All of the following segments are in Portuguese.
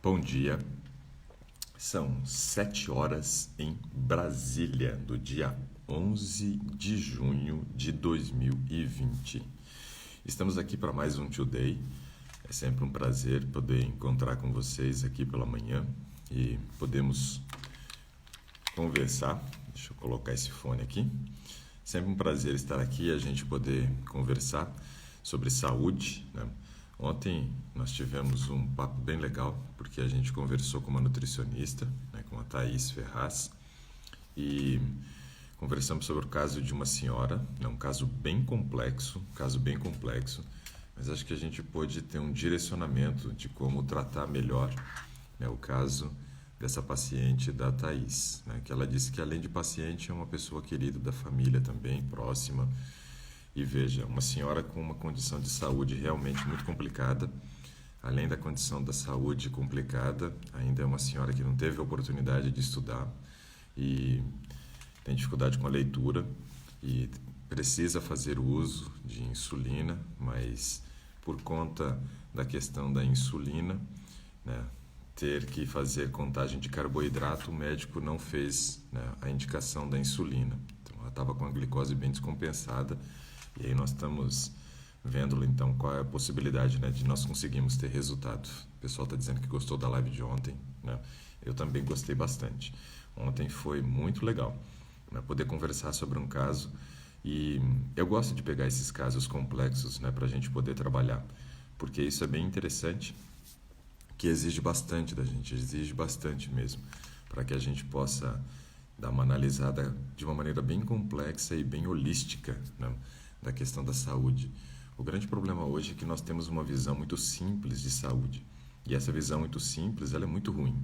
Bom dia, são 7 horas em Brasília, do dia 11 de junho de 2020. Estamos aqui para mais um Today. É sempre um prazer poder encontrar com vocês aqui pela manhã e podemos conversar. Deixa eu colocar esse fone aqui. Sempre um prazer estar aqui e a gente poder conversar sobre saúde, né? Ontem nós tivemos um papo bem legal, porque a gente conversou com uma nutricionista, né, com a Thaís Ferraz, e conversamos sobre o caso de uma senhora, né, um caso bem complexo, mas acho que a gente pôde ter um direcionamento de como tratar melhor, né, o caso dessa paciente da Thaís, né, que ela disse que além de paciente é uma pessoa querida da família também, próxima. E veja, uma senhora com uma condição de saúde realmente muito complicada, além da condição da saúde complicada, ainda é uma senhora que não teve a oportunidade de estudar e tem dificuldade com a leitura e precisa fazer uso de insulina, mas por conta da questão da insulina, né, ter que fazer contagem de carboidrato, o médico não fez, né, a indicação da insulina. Então ela estava com a glicose bem descompensada. E aí nós estamos vendo então qual é a possibilidade, né, de nós conseguirmos ter resultado. O pessoal está dizendo que gostou da live de ontem, né? Eu também gostei bastante. Ontem foi muito legal, né, poder conversar sobre um caso e eu gosto de pegar esses casos complexos, né, para a gente poder trabalhar, porque isso é bem interessante, que exige bastante da gente, exige bastante mesmo, para que a gente possa dar uma analisada de uma maneira bem complexa e bem holística, né, da questão da saúde. O grande problema hoje é que nós temos uma visão muito simples de saúde. E essa visão muito simples, ela é muito ruim.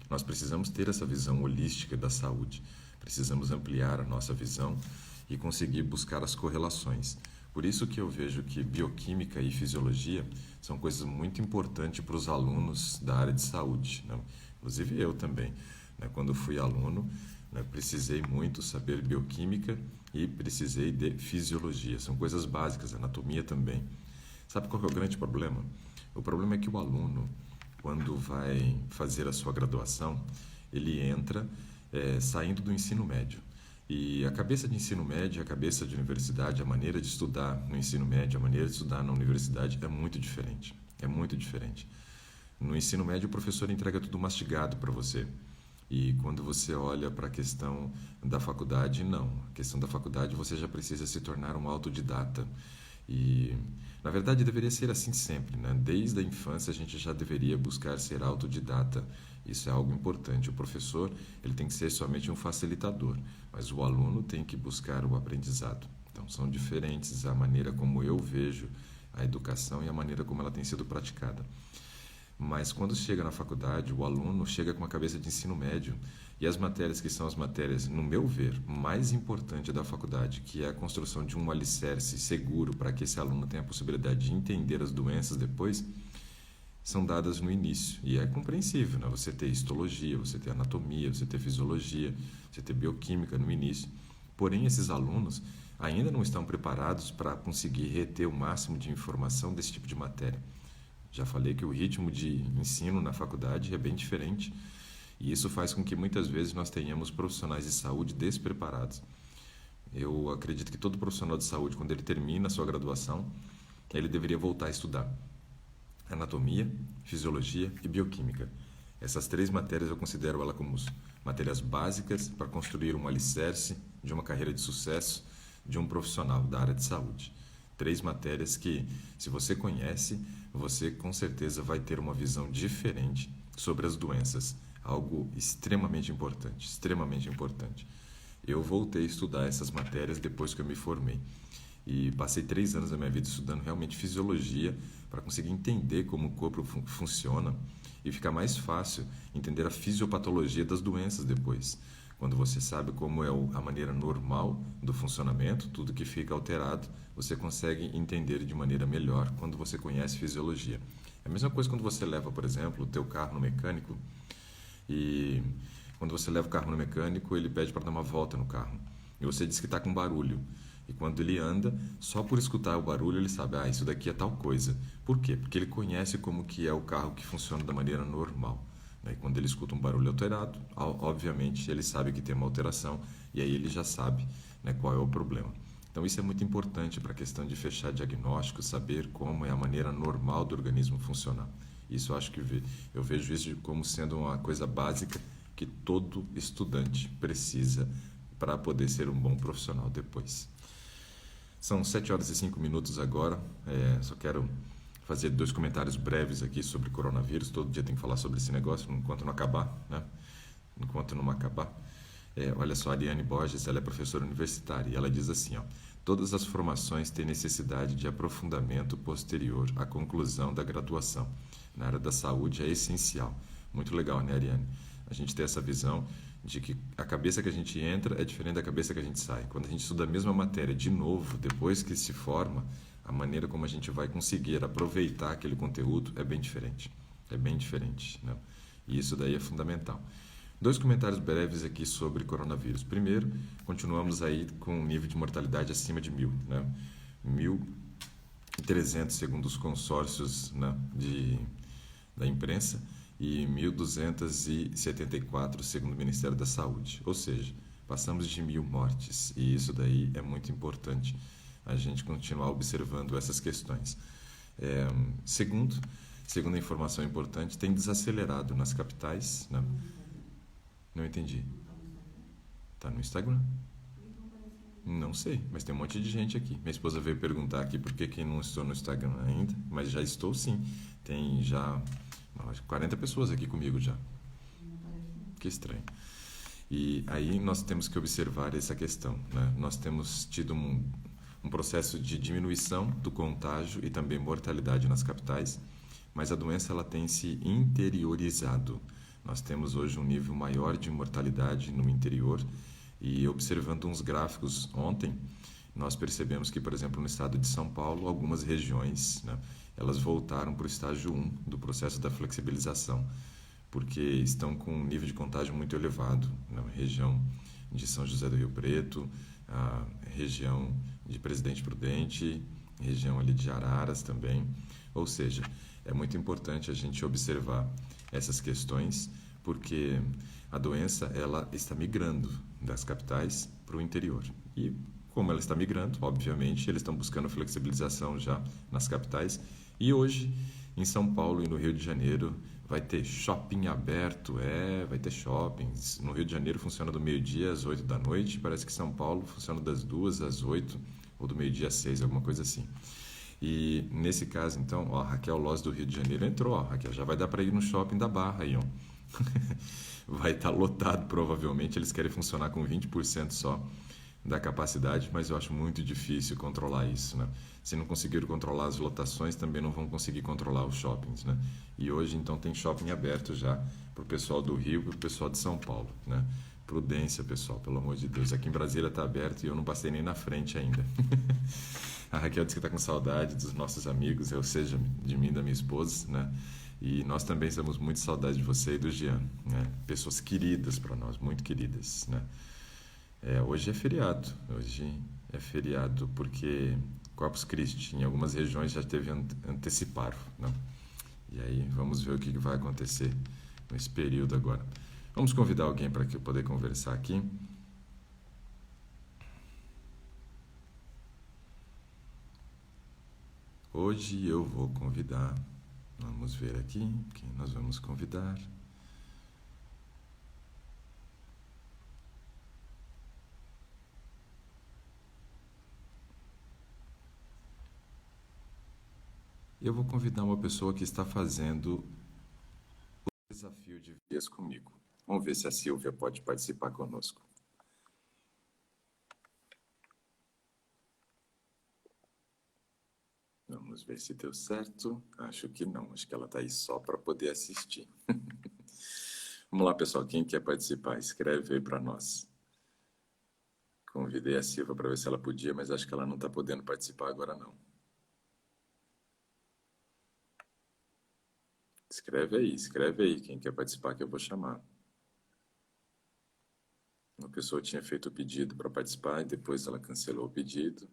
Nós precisamos ter essa visão holística da saúde. Precisamos ampliar a nossa visão e conseguir buscar as correlações. Por isso que eu vejo que bioquímica e fisiologia são coisas muito importantes para os alunos da área de saúde, né? Inclusive eu também, né? Quando fui aluno, né, precisei muito saber bioquímica e precisei de fisiologia. São coisas básicas, anatomia também. Sabe qual é o grande problema? O problema é que o aluno, quando vai fazer a sua graduação, ele entra saindo do ensino médio. E a cabeça de ensino médio, a cabeça de universidade, a maneira de estudar no ensino médio, a maneira de estudar na universidade é muito diferente. É muito diferente. No ensino médio, o professor entrega tudo mastigado para você. E quando você olha para a questão da faculdade, não. A questão da faculdade, você já precisa se tornar um autodidata. E, na verdade, deveria ser assim sempre, né? Desde a infância, a gente já deveria buscar ser autodidata. Isso é algo importante. O professor, ele tem que ser somente um facilitador, mas o aluno tem que buscar o aprendizado. Então, são diferentes a maneira como eu vejo a educação e a maneira como ela tem sido praticada. Mas quando chega na faculdade, o aluno chega com a cabeça de ensino médio e as matérias que são as matérias, no meu ver, mais importantes da faculdade, que é a construção de um alicerce seguro para que esse aluno tenha a possibilidade de entender as doenças depois, são dadas no início. E é compreensível, né? Você ter histologia, você ter anatomia, você ter fisiologia, você ter bioquímica no início. Porém, esses alunos ainda não estão preparados para conseguir reter o máximo de informação desse tipo de matéria. Já falei que o ritmo de ensino na faculdade é bem diferente e isso faz com que muitas vezes nós tenhamos profissionais de saúde despreparados. Eu acredito que todo profissional de saúde, quando ele termina a sua graduação, ele deveria voltar a estudar anatomia, fisiologia e bioquímica. Essas 3 matérias eu considero elas como matérias básicas para construir um alicerce de uma carreira de sucesso de um profissional da área de saúde. 3 matérias que, se você conhece, você com certeza vai ter uma visão diferente sobre as doenças. Algo extremamente importante, extremamente importante. Eu voltei a estudar essas matérias depois que eu me formei. E passei 3 anos da minha vida estudando realmente fisiologia para conseguir entender como o corpo funciona e ficar mais fácil entender a fisiopatologia das doenças depois. Quando você sabe como é a maneira normal do funcionamento, tudo que fica alterado, você consegue entender de maneira melhor quando você conhece fisiologia. É a mesma coisa quando você leva, por exemplo, o teu carro no mecânico e quando você leva o carro no mecânico, ele pede para dar uma volta no carro. E você diz que está com barulho. E quando ele anda, só por escutar o barulho ele sabe, isso daqui é tal coisa. Por quê? Porque ele conhece como que é o carro que funciona da maneira normal. Daí, quando ele escuta um barulho alterado, obviamente ele sabe que tem uma alteração e aí ele já sabe, né, qual é o problema. Então, isso é muito importante para a questão de fechar diagnóstico, saber como é a maneira normal do organismo funcionar. Isso eu acho que eu vejo isso como sendo uma coisa básica que todo estudante precisa para poder ser um bom profissional depois. São 7 horas e 5 minutos agora. Só quero fazer 2 comentários breves aqui sobre coronavírus. Todo dia tem que falar sobre esse negócio enquanto não acabar, né? Enquanto não acabar. Olha só, a Ariane Borges, ela é professora universitária e ela diz assim, ó: todas as formações têm necessidade de aprofundamento posterior à conclusão da graduação. Na área da saúde é essencial. Muito legal, né, Ariane? A gente ter essa visão de que a cabeça que a gente entra é diferente da cabeça que a gente sai. Quando a gente estuda a mesma matéria de novo, depois que se forma, a maneira como a gente vai conseguir aproveitar aquele conteúdo é bem diferente. É bem diferente, né? E isso daí é fundamental. 2 comentários breves aqui sobre coronavírus. Primeiro, continuamos aí com um nível de mortalidade acima de 1.000, né? 1.300 segundo os consórcios, né, da imprensa e 1.274 segundo o Ministério da Saúde. Ou seja, passamos de 1.000 mortes e isso daí é muito importante a gente continuar observando essas questões. Segunda informação importante, tem desacelerado nas capitais, né? Não entendi. Tá no Instagram? Não sei, mas tem um monte de gente aqui. Minha esposa veio perguntar aqui por que não estou no Instagram ainda, mas já estou sim. Tem já 40 pessoas aqui comigo já. Que estranho. E aí nós temos que observar essa questão, né? Nós temos tido um processo de diminuição do contágio e também mortalidade nas capitais, mas a doença ela tem se interiorizado. Nós temos hoje um nível maior de mortalidade no interior e observando uns gráficos ontem, nós percebemos que, por exemplo, no estado de São Paulo, algumas regiões, né, elas voltaram para o estágio 1 do processo da flexibilização, porque estão com um nível de contágio muito elevado na região de São José do Rio Preto, a região de Presidente Prudente, região ali de Araras também. Ou seja, é muito importante a gente observar essas questões, porque a doença ela está migrando das capitais para o interior. E como ela está migrando, obviamente, eles estão buscando flexibilização já nas capitais. E hoje, em São Paulo e no Rio de Janeiro, vai ter shopping aberto, vai ter shoppings. No Rio de Janeiro funciona do meio-dia às 8 da noite, parece que São Paulo funciona das 2 às 8, ou do meio-dia às 6, alguma coisa assim. E nesse caso, então, ó, a Raquel Loz do Rio de Janeiro entrou, ó, Raquel, já vai dar para ir no shopping da Barra aí, ó. Vai estar lotado provavelmente, eles querem funcionar com 20% só da capacidade, mas eu acho muito difícil controlar isso, né? Se não conseguiram controlar as lotações, também não vão conseguir controlar os shoppings, né? E hoje, então, tem shopping aberto já para o pessoal do Rio e para o pessoal de São Paulo, né? Prudência, pessoal, pelo amor de Deus. Aqui em Brasília está aberto e eu não passei nem na frente ainda. A Raquel disse que está com saudade dos nossos amigos, ou seja, de mim e da minha esposa, né? E nós também estamos muito saudade de você e do Jean, né? Pessoas queridas para nós, muito queridas, né? Hoje é feriado porque Corpus Christi, em algumas regiões já teve antecipado, né? E aí vamos ver o que vai acontecer nesse período agora. Vamos convidar alguém para que eu poder conversar aqui. Hoje eu vou convidar, vamos ver aqui quem nós vamos convidar. Eu vou convidar uma pessoa que está fazendo o desafio de vias comigo. Vamos ver se a Silvia pode participar conosco. Vamos ver se deu certo. Acho que não, acho que ela está aí só para poder assistir. Vamos lá, pessoal, quem quer participar, escreve aí para nós. Convidei a Silvia para ver se ela podia, mas acho que ela não está podendo participar agora não. Escreve aí, quem quer participar que eu vou chamar. Uma pessoa tinha feito o pedido para participar e depois ela cancelou o pedido.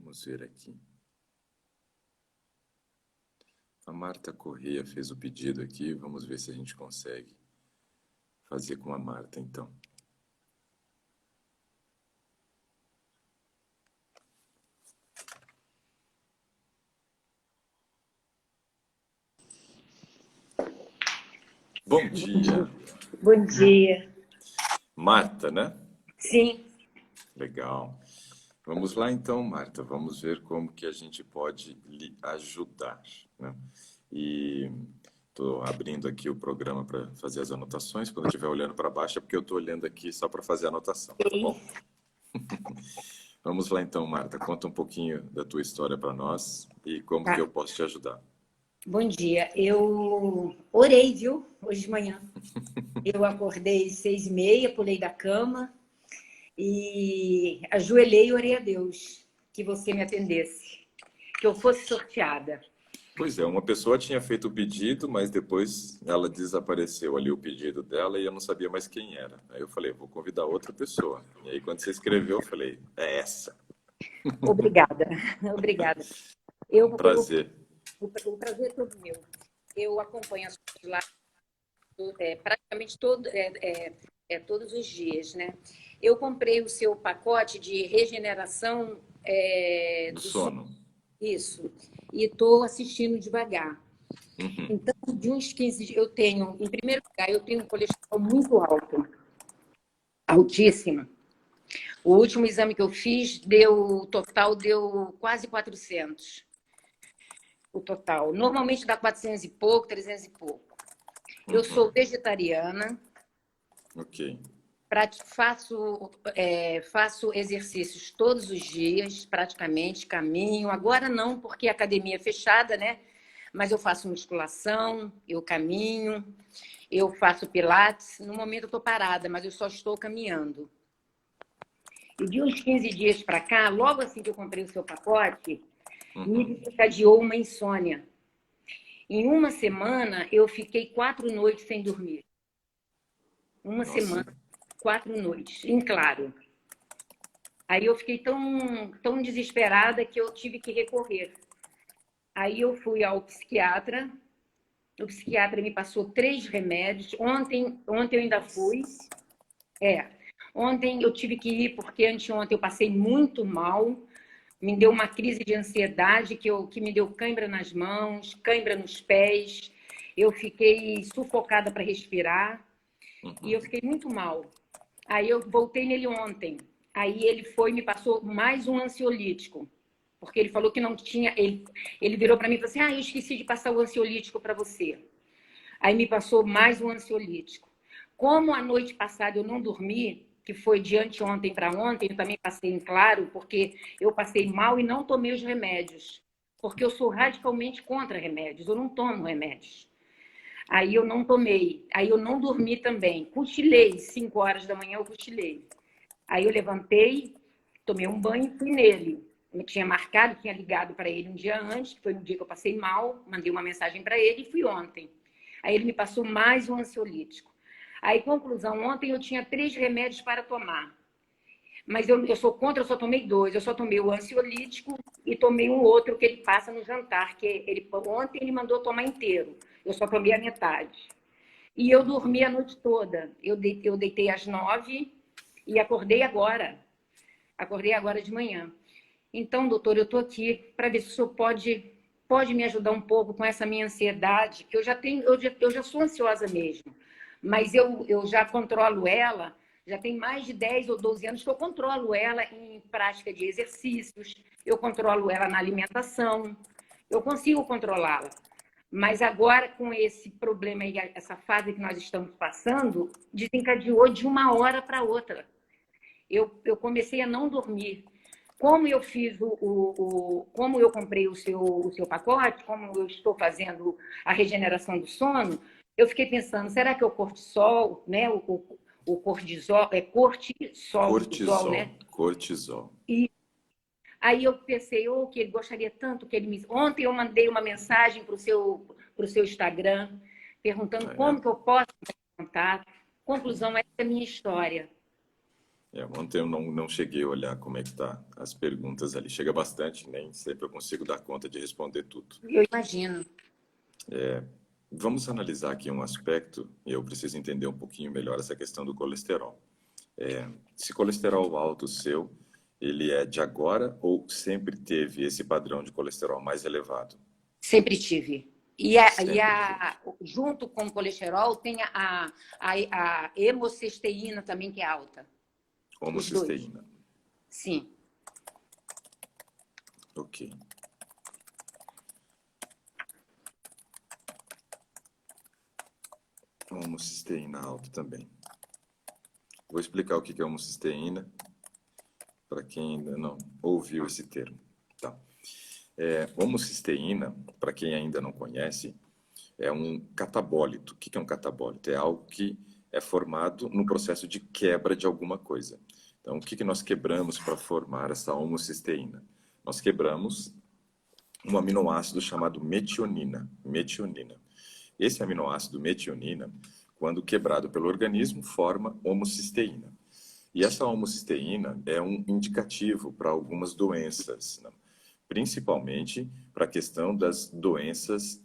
Vamos ver aqui. A Marta Corrêa fez o pedido aqui. Vamos ver se a gente consegue fazer com a Marta, então. Bom dia. Bom dia. Marta, né? Sim. Legal. Vamos lá então, Marta. Vamos ver como que a gente pode lhe ajudar, né? E estou abrindo aqui o programa para fazer as anotações. Quando eu estiver olhando para baixo é porque eu estou olhando aqui só para fazer a anotação, tá bom? Vamos lá então, Marta. Conta um pouquinho da tua história para nós e como que eu posso te ajudar. Bom dia. Eu orei, viu? Hoje de manhã. Eu acordei 6h30, pulei da cama e ajoelhei e orei a Deus que você me atendesse, que eu fosse sorteada. Pois é, uma pessoa tinha feito o pedido, mas depois ela desapareceu ali o pedido dela e eu não sabia mais quem era. Aí eu falei, vou convidar outra pessoa. E aí quando você escreveu, eu falei, é essa. Obrigada, obrigada. Um prazer. O prazer é todo meu. Eu acompanho as suas lives praticamente todos os dias, né? Eu comprei o seu pacote de regeneração Do do sono. sono. Isso. E estou assistindo devagar. Uhum. Então, de uns 15 dias, em primeiro lugar, eu tenho um colesterol muito alto, altíssimo. O último exame que eu fiz, o total deu quase 400. O total. Normalmente dá 400 e pouco, 300 e pouco. Eu sou vegetariana. Ok. Faço exercícios todos os dias, praticamente, caminho. Agora não, porque a academia é fechada, né? Mas eu faço musculação, eu caminho, eu faço pilates. No momento eu estou parada, mas eu só estou caminhando. E de uns 15 dias para cá, logo assim que eu comprei o seu pacote, me desencadeou uma insônia. Em uma semana, eu fiquei 4 noites sem dormir. Uma Nossa. semana, 4 noites, em claro. Aí eu fiquei tão desesperada que eu tive que recorrer. Aí eu fui ao psiquiatra. O psiquiatra me passou 3 remédios. Ontem eu ainda fui. Ontem eu tive que ir porque anteontem eu passei muito mal. Me deu uma crise de ansiedade que me deu cãibra nas mãos, cãibra nos pés. Eu fiquei sufocada para respirar. E eu fiquei muito mal. Aí eu voltei nele ontem. Aí ele me passou mais um ansiolítico. Porque ele falou que não tinha... Ele virou para mim e falou assim, eu esqueci de passar o ansiolítico para você. Aí me passou mais um ansiolítico. Como a noite passada eu não dormi, que foi de anteontem para ontem, eu também passei em claro, porque eu passei mal e não tomei os remédios. Porque eu sou radicalmente contra remédios, eu não tomo remédios. Aí eu não tomei, aí eu não dormi também. Cochilei, 5 horas da manhã eu cochilei. Aí eu levantei, tomei um banho e fui nele. Eu tinha marcado, tinha ligado para ele um dia antes, que foi no dia que eu passei mal, mandei uma mensagem para ele e fui ontem. Aí ele me passou mais um ansiolítico. Aí, conclusão, ontem eu tinha 3 remédios para tomar. Mas eu sou contra, eu só tomei 2. Eu só tomei o ansiolítico e tomei um outro que ele passa no jantar, que ontem ele mandou tomar inteiro. Eu só tomei a metade. E eu dormi a noite toda. Eu deitei às 9 e acordei agora. Acordei agora de manhã. Então, doutor, eu estou aqui para ver se o senhor pode me ajudar um pouco com essa minha ansiedade, que eu já sou ansiosa mesmo. Mas eu já controlo ela, já tem mais de 10 ou 12 anos que eu controlo ela em prática de exercícios, eu controlo ela na alimentação, eu consigo controlá-la. Mas agora, com esse problema e essa fase que nós estamos passando, desencadeou de uma hora para outra. Eu comecei a não dormir. Como eu fiz como eu comprei o seu pacote, como eu estou fazendo a regeneração do sono, eu fiquei pensando, será que é o cortisol, né? O cortisol, cortisol, né? Cortisol. E aí eu pensei, que ele gostaria tanto que ele me... Ontem eu mandei uma mensagem para o seu Instagram, perguntando como que eu posso entrar em contato. Conclusão, essa é a minha história. Ontem eu não cheguei a olhar como é que tá as perguntas ali. Chega bastante, nem sempre eu consigo dar conta de responder tudo. Eu imagino. Vamos analisar aqui um aspecto, e eu preciso entender um pouquinho melhor essa questão do colesterol. Esse colesterol alto seu, ele é de agora ou sempre teve esse padrão de colesterol mais elevado? Sempre tive. Sempre teve. Junto com o colesterol, tem a hemocisteína também, que é alta. Os dois. Homocisteína. Sim. Ok. Homocisteína alta também. Vou explicar o que é homocisteína para quem ainda não ouviu esse termo. Tá. Homocisteína, para quem ainda não conhece, é um catabólito. O que é um catabólito? É algo que é formado no processo de quebra de alguma coisa. Então, o que nós quebramos para formar essa homocisteína? Nós quebramos um aminoácido chamado metionina. Metionina. Esse aminoácido metionina, quando quebrado pelo organismo, forma homocisteína. E essa homocisteína é um indicativo para algumas doenças, né? Principalmente para a questão das doenças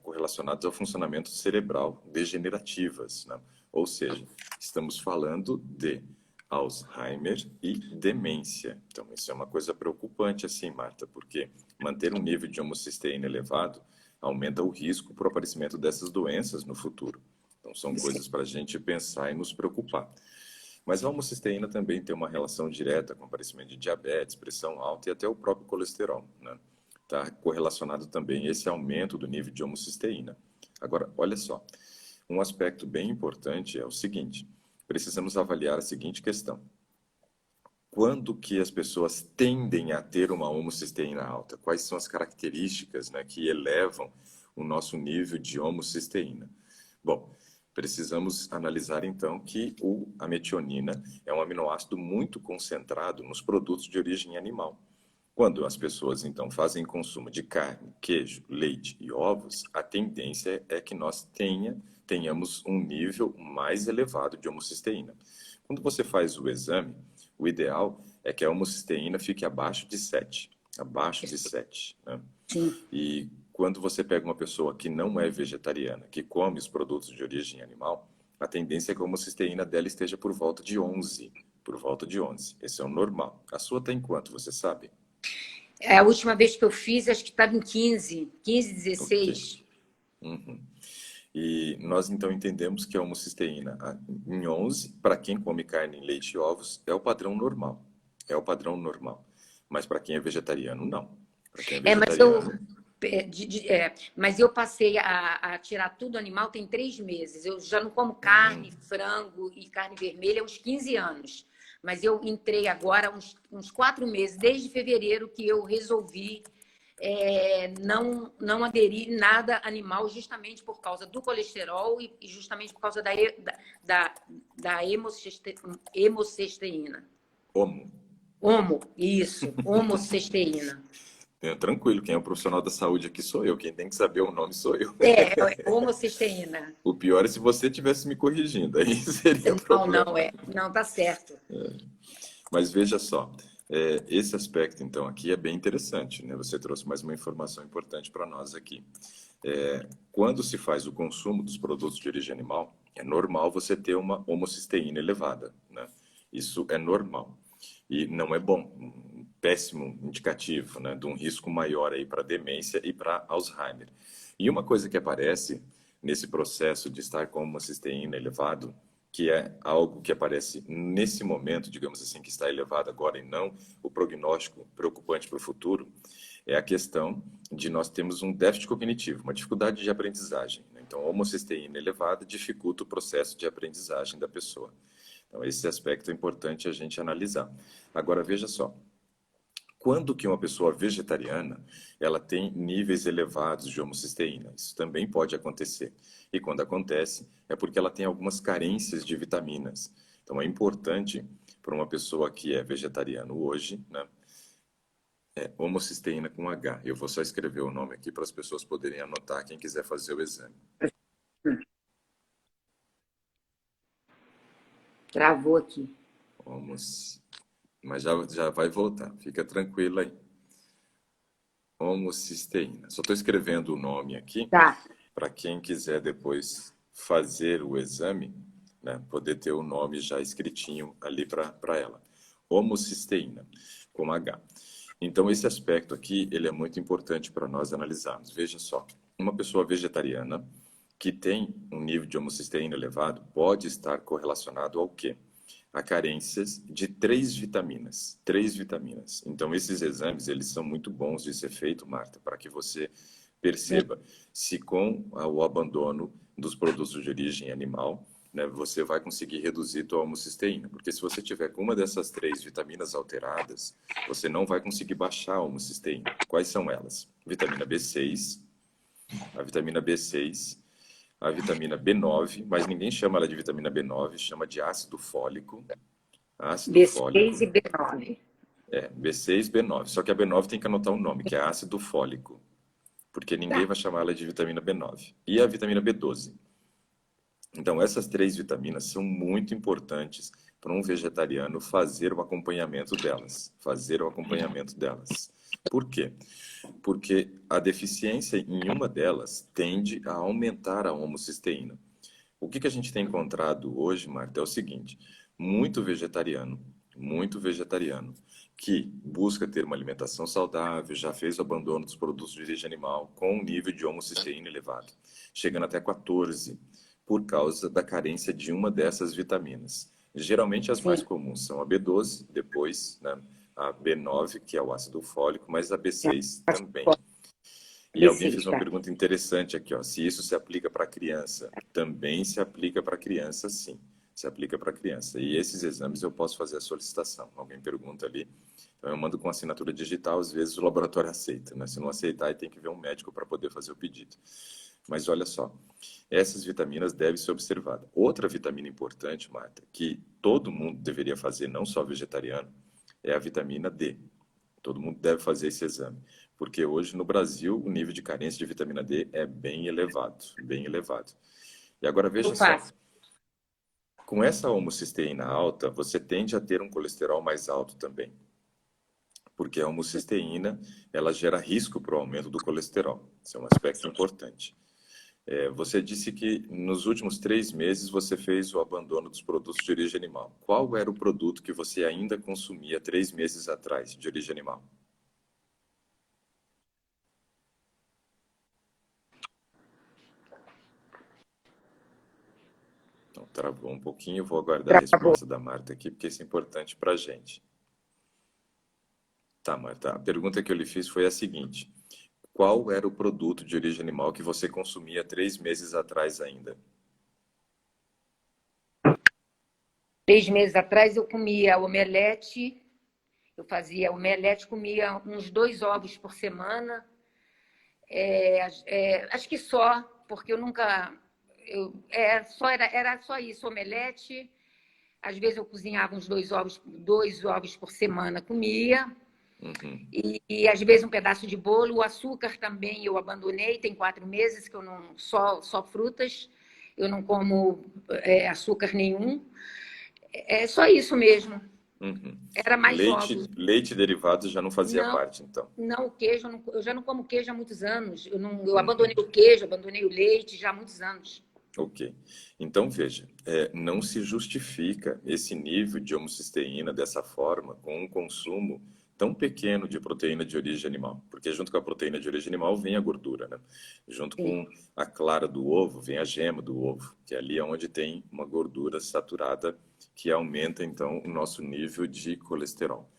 correlacionadas ao funcionamento cerebral degenerativas, né? Ou seja, estamos falando de Alzheimer e demência. Então, isso é uma coisa preocupante, assim, Marta, porque manter um nível de homocisteína elevado aumenta o risco para o aparecimento dessas doenças no futuro. Então, são coisas para a gente pensar e nos preocupar. Mas a homocisteína também tem uma relação direta com o aparecimento de diabetes, pressão alta e até o próprio colesterol, né? Está correlacionado também esse aumento do nível de homocisteína. Agora, olha só, um aspecto bem importante é o seguinte, precisamos avaliar a seguinte questão. Quando que as pessoas tendem a ter uma homocisteína alta? Quais são as características, né, que elevam o nosso nível de homocisteína? Bom, precisamos analisar então que a metionina é um aminoácido muito concentrado nos produtos de origem animal. Quando as pessoas então fazem consumo de carne, queijo, leite e ovos, a tendência é que nós tenhamos um nível mais elevado de homocisteína. Quando você faz o exame, o ideal é que a homocisteína fique abaixo de 7. Abaixo de 7, né? Sim. E quando você pega uma pessoa que não é vegetariana, que come os produtos de origem animal, a tendência é que a homocisteína dela esteja por volta de 11. Por volta de 11. Esse é o normal. A sua está em quanto, você sabe? A última vez que eu fiz, acho que estava em 15, Ok. 16. Uhum. E nós então entendemos que a homocisteína em 11, para quem come carne, leite e ovos, é o padrão normal. É o padrão normal. Mas para quem é vegetariano, não. Para quem é É, mas eu, vegetariano, mas eu passei a tirar tudo animal tem 3 meses. Eu já não como carne, frango e carne vermelha há uns 15 anos. Mas eu entrei agora uns 4 meses, desde fevereiro, que eu resolvi não aderir nada animal, justamente por causa do colesterol e justamente por causa da hemocisteína. como? Isso, homocisteína. Tranquilo, quem é o profissional da saúde aqui sou eu. Quem tem que saber o nome sou eu. Homocisteína. O pior é se você tivesse me corrigindo, aí seria problema. Não, tá certo. Mas veja só, esse aspecto, então, aqui é bem interessante, né? Você trouxe mais uma informação importante para nós aqui. Quando se faz o consumo dos produtos de origem animal, é normal você ter uma homocisteína elevada, né? Isso é normal. E não é bom, um péssimo indicativo, né, de um risco maior aí para demência e para Alzheimer. E uma coisa que aparece nesse processo de estar com uma cisteína elevado, que é algo que aparece nesse momento, digamos assim, que está elevado agora e não o prognóstico preocupante para o futuro, é a questão de nós termos um déficit cognitivo, uma dificuldade de aprendizagem, né? Então, a homocisteína elevada dificulta o processo de aprendizagem da pessoa. Então, esse aspecto é importante a gente analisar. Agora, veja só. Quando que uma pessoa vegetariana, ela tem níveis elevados de homocisteína? Isso também pode acontecer. E quando acontece, é porque ela tem algumas carências de vitaminas. Então, é importante para uma pessoa que é vegetariano hoje, né? Homocisteína com H. Eu vou só escrever o nome aqui para as pessoas poderem anotar, quem quiser fazer o exame. Travou aqui. Homoci... Mas já vai voltar, fica tranquila aí. Homocisteína. Só estou escrevendo o nome aqui, Tá. para quem quiser depois fazer o exame, né, poder ter o nome já escritinho ali para ela. Homocisteína, com H. Então, esse aspecto aqui, ele é muito importante para nós analisarmos. Veja só, uma pessoa vegetariana que tem um nível de homocisteína elevado pode estar correlacionado ao quê? A carências de três vitaminas. Três vitaminas. Então, esses exames, eles são muito bons de ser feito, Marta, para que você perceba se com o abandono dos produtos de origem animal, né, você vai conseguir reduzir a homocisteína. Porque se você tiver com uma dessas três vitaminas alteradas, você não vai conseguir baixar a homocisteína. Quais são elas? Vitamina B6, a vitamina B6, a vitamina B9, mas ninguém chama ela de vitamina B9, chama de ácido fólico. Ácido B6 fólico, e B9. B6, B9. Só que a B9 tem que anotar o nome, que é ácido fólico, porque ninguém Tá. vai chamar ela de vitamina B9. E a vitamina B12. Então, essas três vitaminas são muito importantes para um vegetariano fazer o acompanhamento delas. Fazer o acompanhamento delas. Por quê? Porque a deficiência em uma delas tende a aumentar a homocisteína. O que a gente tem encontrado hoje, Marta, é o seguinte: muito vegetariano, que busca ter uma alimentação saudável, já fez o abandono dos produtos de origem animal com um nível de homocisteína elevado, chegando até 14, por causa da carência de uma dessas vitaminas. Geralmente as mais Sim. comuns são a B12, depois, né, a B9, que é o ácido fólico, mas a B6 também. E alguém B6, fez uma tá. pergunta interessante aqui, ó. Se isso se aplica para criança, também se aplica para criança, sim. Se aplica para criança. E esses exames eu posso fazer a solicitação. Alguém pergunta ali. Então eu mando com assinatura digital, às vezes o laboratório aceita, né? Se não aceitar, aí tem que ver um médico para poder fazer o pedido. Mas olha só, essas vitaminas devem ser observadas. Outra vitamina importante, Marta, que todo mundo deveria fazer, não só vegetariano, é a vitamina D. Todo mundo deve fazer esse exame, porque hoje no Brasil o nível de carência de vitamina D é bem elevado, bem elevado. E agora Eu veja só, faço. com essa homocisteína alta, você tende a ter um colesterol mais alto também, porque a homocisteína ela gera risco para o aumento do colesterol. Esse é um aspecto importante. Você disse que nos últimos 3 meses você fez o abandono dos produtos de origem animal. Qual era o produto que você ainda consumia 3 meses atrás de origem animal? Então, travou um pouquinho, eu vou aguardar a Travou. resposta da Marta aqui, porque isso é importante para a gente. Tá, Marta, a pergunta que eu lhe fiz foi a seguinte: qual era o produto de origem animal que você consumia 3 meses atrás ainda? 3 meses atrás eu comia omelete, eu fazia omelete, comia uns 2 ovos por semana. Acho que só, porque eu nunca. Era só isso, omelete. Às vezes eu cozinhava uns 2 ovos por semana, comia. Uhum. E às vezes um pedaço de bolo. O açúcar também eu abandonei, tem 4 meses que eu não. Só frutas, eu não como açúcar nenhum. É só isso mesmo. Uhum. Era mais ovos. Leite derivado já não fazia Não, parte, então. não, o queijo, eu já não como queijo há muitos anos. Eu abandonei Uhum. o queijo, abandonei o leite já há muitos anos. Ok. Então, veja, não se justifica esse nível de homocisteína dessa forma com um consumo tão pequeno de proteína de origem animal. Porque junto com a proteína de origem animal vem a gordura, né? Junto Sim. com a clara do ovo vem a gema do ovo, que ali é onde tem uma gordura saturada que aumenta, então, o nosso nível de colesterol.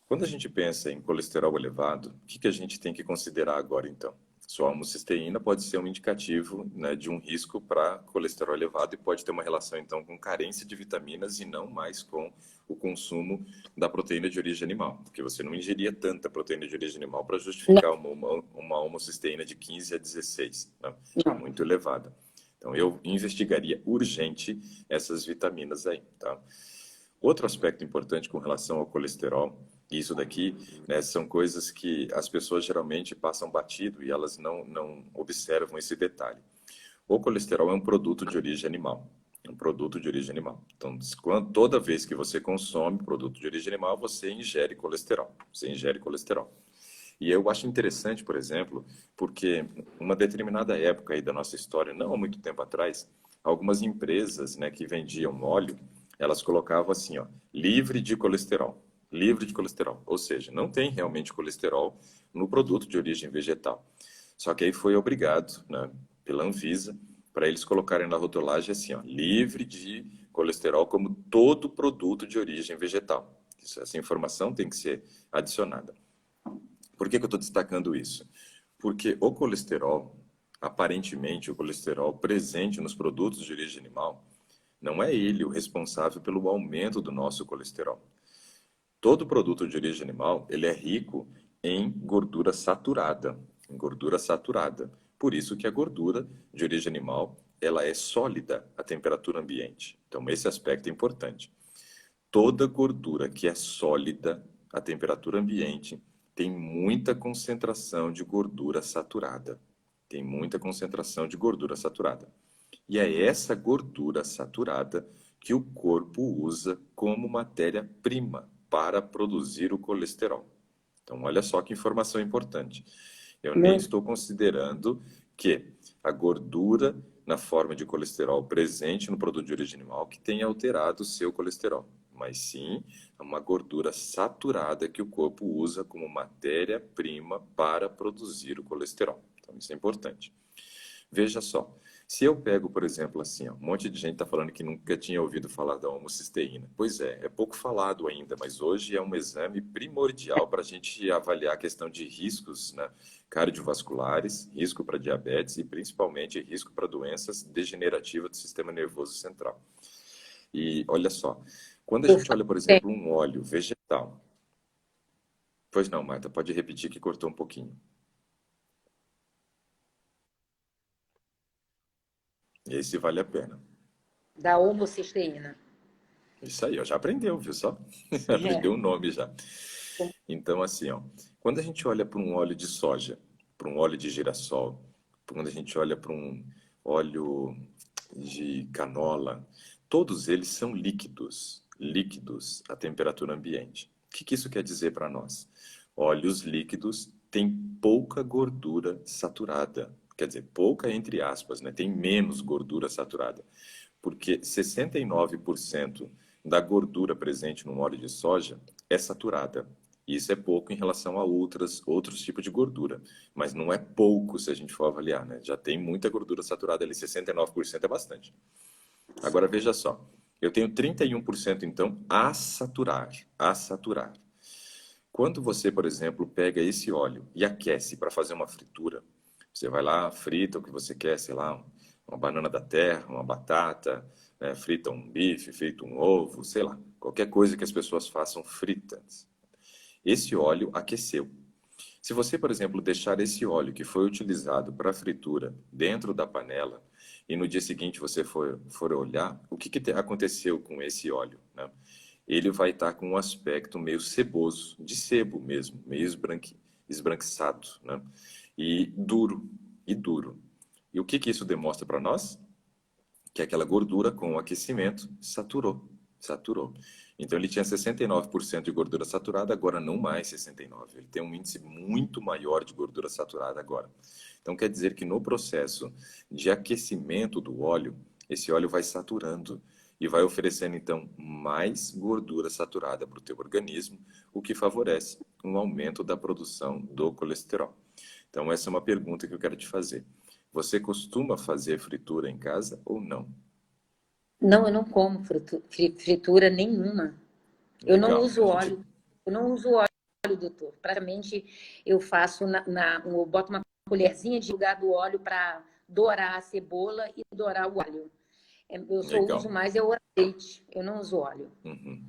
Quando a gente pensa em colesterol elevado, o que a gente tem que considerar agora, então? Sua homocisteína pode ser um indicativo, né, de um risco para colesterol elevado e pode ter uma relação, então, com carência de vitaminas e não mais com o consumo da proteína de origem animal, porque você não ingeria tanta proteína de origem animal para Não, justificar uma homocisteína de 15 a 16, né? não. Muito elevada. Então, eu investigaria urgente essas vitaminas aí, tá? Outro aspecto importante com relação ao colesterol, e isso daqui, né, são coisas que as pessoas geralmente passam batido e elas não observam esse detalhe. O colesterol é um produto de origem animal, um produto de origem animal. Então, toda vez que você consome produto de origem animal, você ingere colesterol. Você ingere colesterol. E eu acho interessante, por exemplo, porque uma determinada época aí da nossa história, não há muito tempo atrás, algumas empresas, né, que vendiam óleo, elas colocavam assim, ó, livre de colesterol. Livre de colesterol. Ou seja, não tem realmente colesterol no produto de origem vegetal. Só que aí foi obrigado, né, pela Anvisa, para eles colocarem na rotulagem assim, ó, livre de colesterol como todo produto de origem vegetal. Essa informação tem que ser adicionada. Por que eu estou destacando isso? Porque o colesterol, aparentemente o colesterol presente nos produtos de origem animal, não é ele o responsável pelo aumento do nosso colesterol. Todo produto de origem animal, ele é rico em gordura saturada, em gordura saturada. Por isso que a gordura de origem animal, ela é sólida à temperatura ambiente. Então, esse aspecto é importante. Toda gordura que é sólida à temperatura ambiente tem muita concentração de gordura saturada. Tem muita concentração de gordura saturada. E é essa gordura saturada que o corpo usa como matéria-prima para produzir o colesterol. Então, olha só que informação importante. Eu nem Muito. estou considerando que a gordura na forma de colesterol presente no produto de origem animal que tenha alterado o seu colesterol, mas sim uma gordura saturada que o corpo usa como matéria-prima para produzir o colesterol. Então, isso é importante. Veja só, se eu pego, por exemplo, assim, ó, um monte de gente está falando que nunca tinha ouvido falar da homocisteína. Pois é pouco falado ainda, mas hoje é um exame primordial para a gente avaliar a questão de riscos, né, cardiovasculares, risco para diabetes e principalmente risco para doenças degenerativas do sistema nervoso central. E olha só, quando a Eu gente falo, olha, por exemplo, um óleo vegetal. Pois não, Marta, pode repetir que cortou um pouquinho. Esse vale a pena. da homocisteína. Isso aí, ó, já aprendeu, viu só? É. Aprendeu o nome já. Então, assim, ó, quando a gente olha para um óleo de soja, para um óleo de girassol, quando a gente olha para um óleo de canola, todos eles são líquidos, líquidos à temperatura ambiente. O que isso quer dizer para nós? Óleos líquidos têm pouca gordura saturada, quer dizer, pouca entre aspas, né? Tem menos gordura saturada, porque 69% da gordura presente no óleo de soja é saturada. Isso é pouco em relação a outros tipos de gordura, mas não é pouco se a gente for avaliar, né? Já tem muita gordura saturada ali, 69% é bastante. Agora veja só, eu tenho 31% então a saturar, a saturar. Quando você, por exemplo, pega esse óleo e aquece para fazer uma fritura, você vai lá, frita o que você quer, sei lá, uma banana da terra, uma batata, né, frita um bife, frita um ovo, sei lá, qualquer coisa que as pessoas façam fritas. Esse óleo aqueceu. Se você, por exemplo, deixar esse óleo que foi utilizado para fritura dentro da panela e no dia seguinte você for olhar, o que aconteceu com esse óleo, né? Ele vai estar com um aspecto meio ceboso, de sebo mesmo, meio esbranquiçado, né? E duro, e duro. E o que isso demonstra para nós? Que aquela gordura com o aquecimento saturou, saturou. Então ele tinha 69% de gordura saturada, agora não mais 69%. Ele tem um índice muito maior de gordura saturada agora. Então quer dizer que no processo de aquecimento do óleo, esse óleo vai saturando e vai oferecendo então mais gordura saturada para o teu organismo, o que favorece um aumento da produção do colesterol. Então essa é uma pergunta que eu quero te fazer. Você costuma fazer fritura em casa ou não? Não, eu não como fritura nenhuma. Eu não Legal. uso óleo. Eu não uso óleo, doutor. Praticamente eu faço eu boto uma colherzinha de lugar do óleo para dourar a cebola e dourar o alho. Eu só uso Legal. mais o azeite. Eu não uso óleo. Uhum.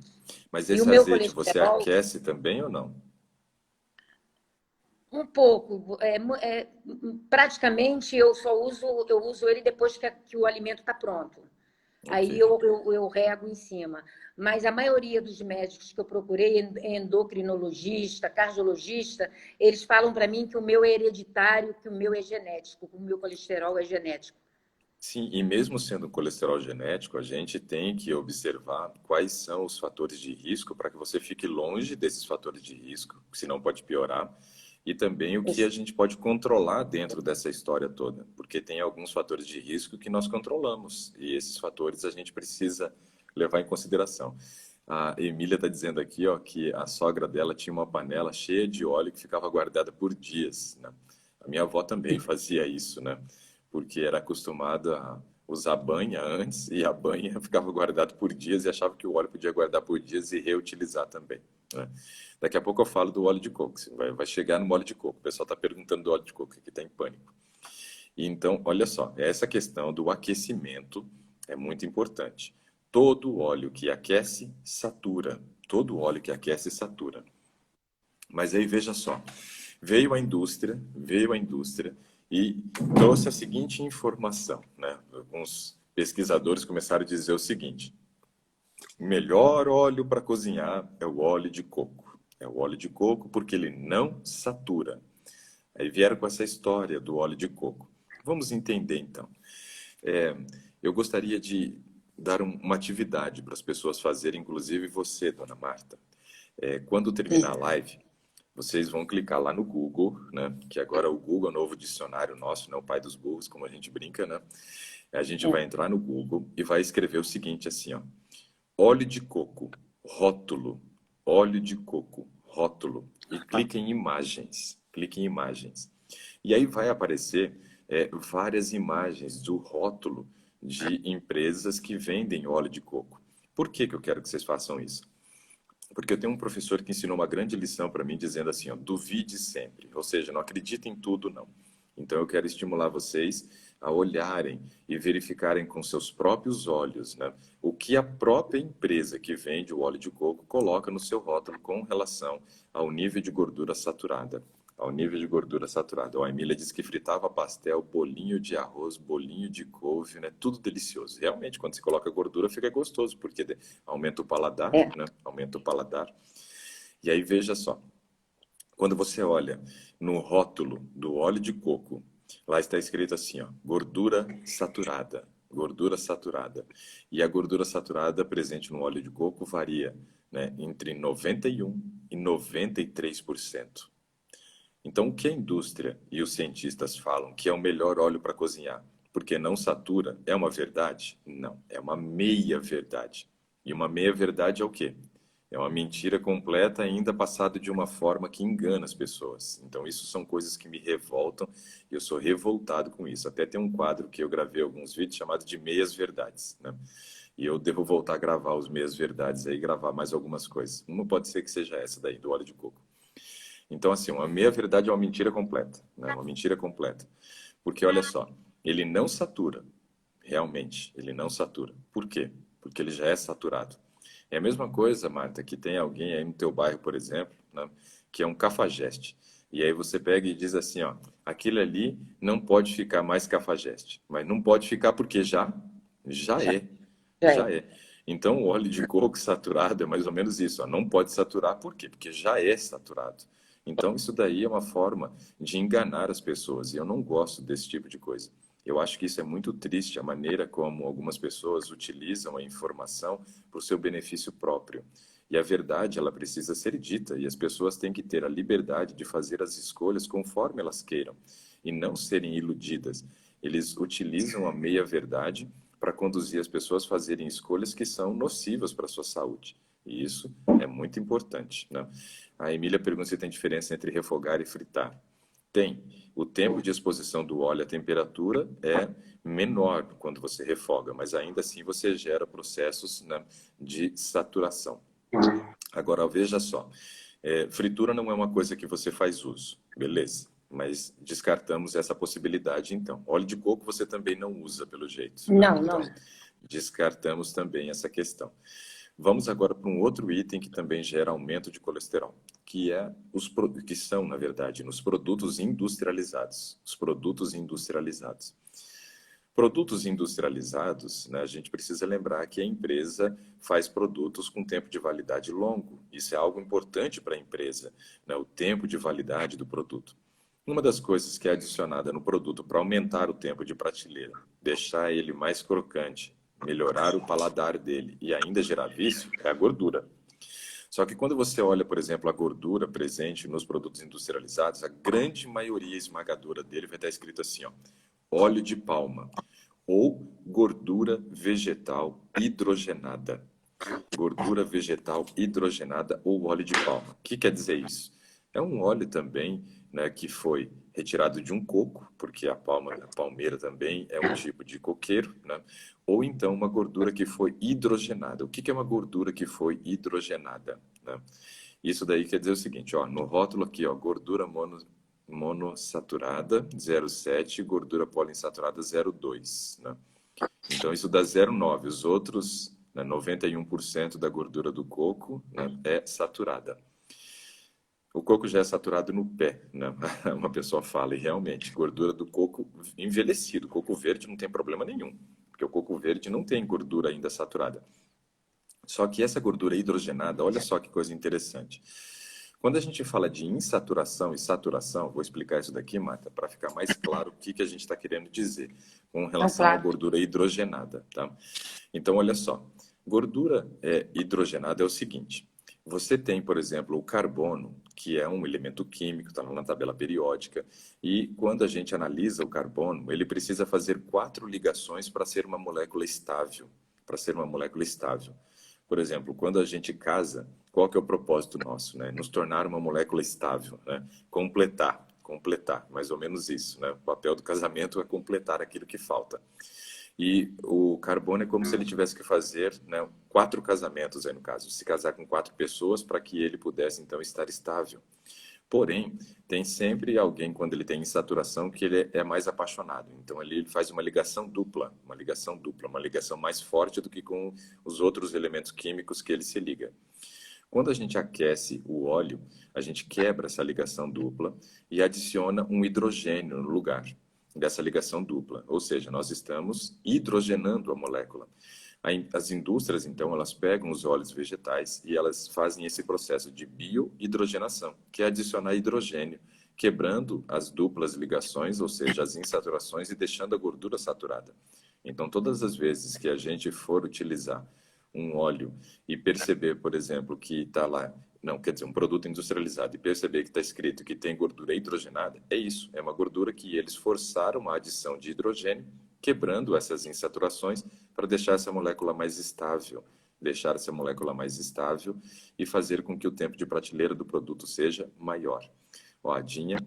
Mas E o esse meu azeite você colesterol, aquece também ou não? um pouco. Praticamente eu uso ele depois que o alimento está pronto. Ok. Aí eu rego em cima. Mas a maioria dos médicos que eu procurei, endocrinologista, cardiologista, eles falam para mim que o meu é hereditário, que o meu é genético, que o meu colesterol é genético. Sim, e mesmo sendo um colesterol genético, a gente tem que observar quais são os fatores de risco para que você fique longe desses fatores de risco, senão pode piorar, e também o que a Isso. gente pode controlar dentro dessa história toda, porque tem alguns fatores de risco que nós controlamos, e esses fatores a gente precisa levar em consideração. A Emília está dizendo aqui, ó, que a sogra dela tinha uma panela cheia de óleo que ficava guardada por dias, né? A minha avó também fazia isso, né? Porque era acostumada a usar banha antes e a banha ficava guardada por dias e achava que o óleo podia guardar por dias e reutilizar também, né? Daqui a pouco eu falo do óleo de coco, vai chegar no óleo de coco. O pessoal está perguntando do óleo de coco, que está em pânico. Então, olha só, essa questão do aquecimento é muito importante. Todo óleo que aquece, satura. Todo óleo que aquece, satura. Mas aí veja só, veio a indústria e trouxe a seguinte informação, né? Alguns pesquisadores começaram a dizer o seguinte: o melhor óleo para cozinhar é o óleo de coco. É o óleo de coco porque ele não satura. Aí vieram com essa história do óleo de coco. Vamos entender então. É, eu gostaria de dar uma atividade para as pessoas fazerem, inclusive você, dona Marta. Quando terminar a Sim. live, vocês vão clicar lá no Google, né? Que agora o Google é o novo dicionário nosso, né? O pai dos Googles, como a gente brinca, né? A gente vai É. entrar no Google e vai escrever o seguinte assim, ó: óleo de coco, rótulo, óleo de coco, rótulo, e clique em imagens, clique em imagens. E aí vai aparecer várias imagens do rótulo de empresas que vendem óleo de coco. Por que que eu quero que vocês façam isso? Porque eu tenho um professor que ensinou uma grande lição para mim, dizendo assim, ó, duvide sempre. Ou seja, não acredite em tudo, não. Então eu quero estimular vocês a olharem e verificarem com seus próprios olhos, né, o que a própria empresa que vende o óleo de coco coloca no seu rótulo com relação ao nível de gordura saturada. Ao nível de gordura saturada. A Emília disse que fritava pastel, bolinho de arroz, bolinho de couve, né? Tudo delicioso. Realmente, quando se coloca gordura, fica gostoso, porque aumenta o paladar, É. né? Aumenta o paladar. E aí, veja só, quando você olha no rótulo do óleo de coco, lá está escrito assim, ó, gordura saturada, gordura saturada. E a gordura saturada presente no óleo de coco varia, né, entre 91 e 93%. Então, o que a indústria e os cientistas falam que é o melhor óleo para cozinhar, porque não satura, é uma verdade? Não, é uma meia-verdade. E uma meia-verdade é o quê? É uma mentira completa, ainda passada de uma forma que engana as pessoas. Então, isso são coisas que me revoltam e eu sou revoltado com isso. Até tem um quadro que eu gravei alguns vídeos chamado de Meias Verdades, né? E eu devo voltar a gravar os Meias Verdades aí, gravar mais algumas coisas. Uma pode ser que seja essa daí, do óleo de coco. Então, assim, uma meia-verdade é uma mentira completa, né? Uma mentira completa. Porque, olha só, ele não satura, realmente, ele não satura. Por quê? Porque ele já é saturado. É a mesma coisa, Marta, que tem alguém aí no teu bairro, por exemplo, né, que é um cafajeste. E aí você pega e diz assim, ó, aquele ali não pode ficar mais cafajeste. Mas não pode ficar porque já Já, é, já já é. é. Então, o óleo de coco saturado é mais ou menos isso, ó, não pode saturar, por quê? Porque já é saturado. Então, isso daí é uma forma de enganar as pessoas, e eu não gosto desse tipo de coisa. Eu acho que isso é muito triste, a maneira como algumas pessoas utilizam a informação para o seu benefício próprio. E a verdade, ela precisa ser dita, e as pessoas têm que ter a liberdade de fazer as escolhas conforme elas queiram, e não serem iludidas. Eles utilizam a meia-verdade para conduzir as pessoas a fazerem escolhas que são nocivas para a sua saúde. E isso é muito importante, né? A Emília pergunta se tem diferença entre refogar e fritar. Tem. O tempo de exposição do óleo à temperatura é menor quando você refoga, mas ainda assim você gera processos, né, de saturação. Agora, veja só, fritura não é uma coisa que você faz uso, beleza? Mas descartamos essa possibilidade, então. Óleo de coco você também não usa, pelo jeito, né? Não, Então, não. descartamos também essa questão. Vamos agora para um outro item que também gera aumento de colesterol, que são, na verdade, nos produtos industrializados. Os produtos industrializados. Produtos industrializados, né, a gente precisa lembrar que a empresa faz produtos com tempo de validade longo. Isso é algo importante para a empresa, né, o tempo de validade do produto. Uma das coisas que é adicionada no produto para aumentar o tempo de prateleira, deixar ele mais crocante, melhorar o paladar dele e ainda gerar vício é a gordura. Só que quando você olha, por exemplo, a gordura presente nos produtos industrializados, a grande maioria esmagadora dele vai estar escrito assim, ó, óleo de palma ou gordura vegetal hidrogenada. Gordura vegetal hidrogenada ou óleo de palma. O que quer dizer isso? É um óleo também, né, que foi retirado de um coco, porque a palmeira também é um tipo de coqueiro, né? Ou então uma gordura que foi hidrogenada. O que é uma gordura que foi hidrogenada, né? Isso daí quer dizer o seguinte, ó, no rótulo aqui, ó, gordura monossaturada 0,7, gordura poliinsaturada 0,2, né? Então isso dá 0,9. Os outros, né, 91% da gordura do coco, né, é saturada. O coco já é saturado no pé, né? Uma pessoa fala, e realmente, gordura do coco envelhecido. Coco verde não tem problema nenhum, porque o coco verde não tem gordura ainda saturada. Só que essa gordura hidrogenada, olha só que coisa interessante. Quando a gente fala de insaturação e saturação, vou explicar isso daqui, Marta, para ficar mais claro o que a gente está querendo dizer com relação à Claro. gordura hidrogenada, tá? Então, olha só, gordura hidrogenada é o seguinte, você tem, por exemplo, o carbono, que é um elemento químico, está na tabela periódica, e quando a gente analisa o carbono, ele precisa fazer 4 ligações para ser uma molécula estável, Por exemplo, quando a gente casa, qual que é o propósito nosso, né? Nos tornar uma molécula estável, né? Completar, mais ou menos isso, né? O papel do casamento é completar aquilo que falta. E o carbono é como se ele tivesse que fazer, né, 4 casamentos, aí no caso, se casar com 4 pessoas para que ele pudesse, então, estar estável. Porém, tem sempre alguém, quando ele tem insaturação, que ele é mais apaixonado. Então, ali ele faz uma ligação dupla, uma ligação mais forte do que com os outros elementos químicos que ele se liga. Quando a gente aquece o óleo, a gente quebra essa ligação dupla e adiciona um hidrogênio no lugar dessa ligação dupla. Ou seja, nós estamos hidrogenando a molécula. As indústrias, então, elas pegam os óleos vegetais e elas fazem esse processo de biohidrogenação, que é adicionar hidrogênio, quebrando as duplas ligações, ou seja, as insaturações, e deixando a gordura saturada. Então, todas as vezes que a gente for utilizar um óleo e perceber, por exemplo, que está lá, não, quer dizer, um produto industrializado e perceber que está escrito que tem gordura hidrogenada, é isso, é uma gordura que eles forçaram a adição de hidrogênio, quebrando essas insaturações para deixar essa molécula mais estável, e fazer com que o tempo de prateleira do produto seja maior. Ó, a Dinha,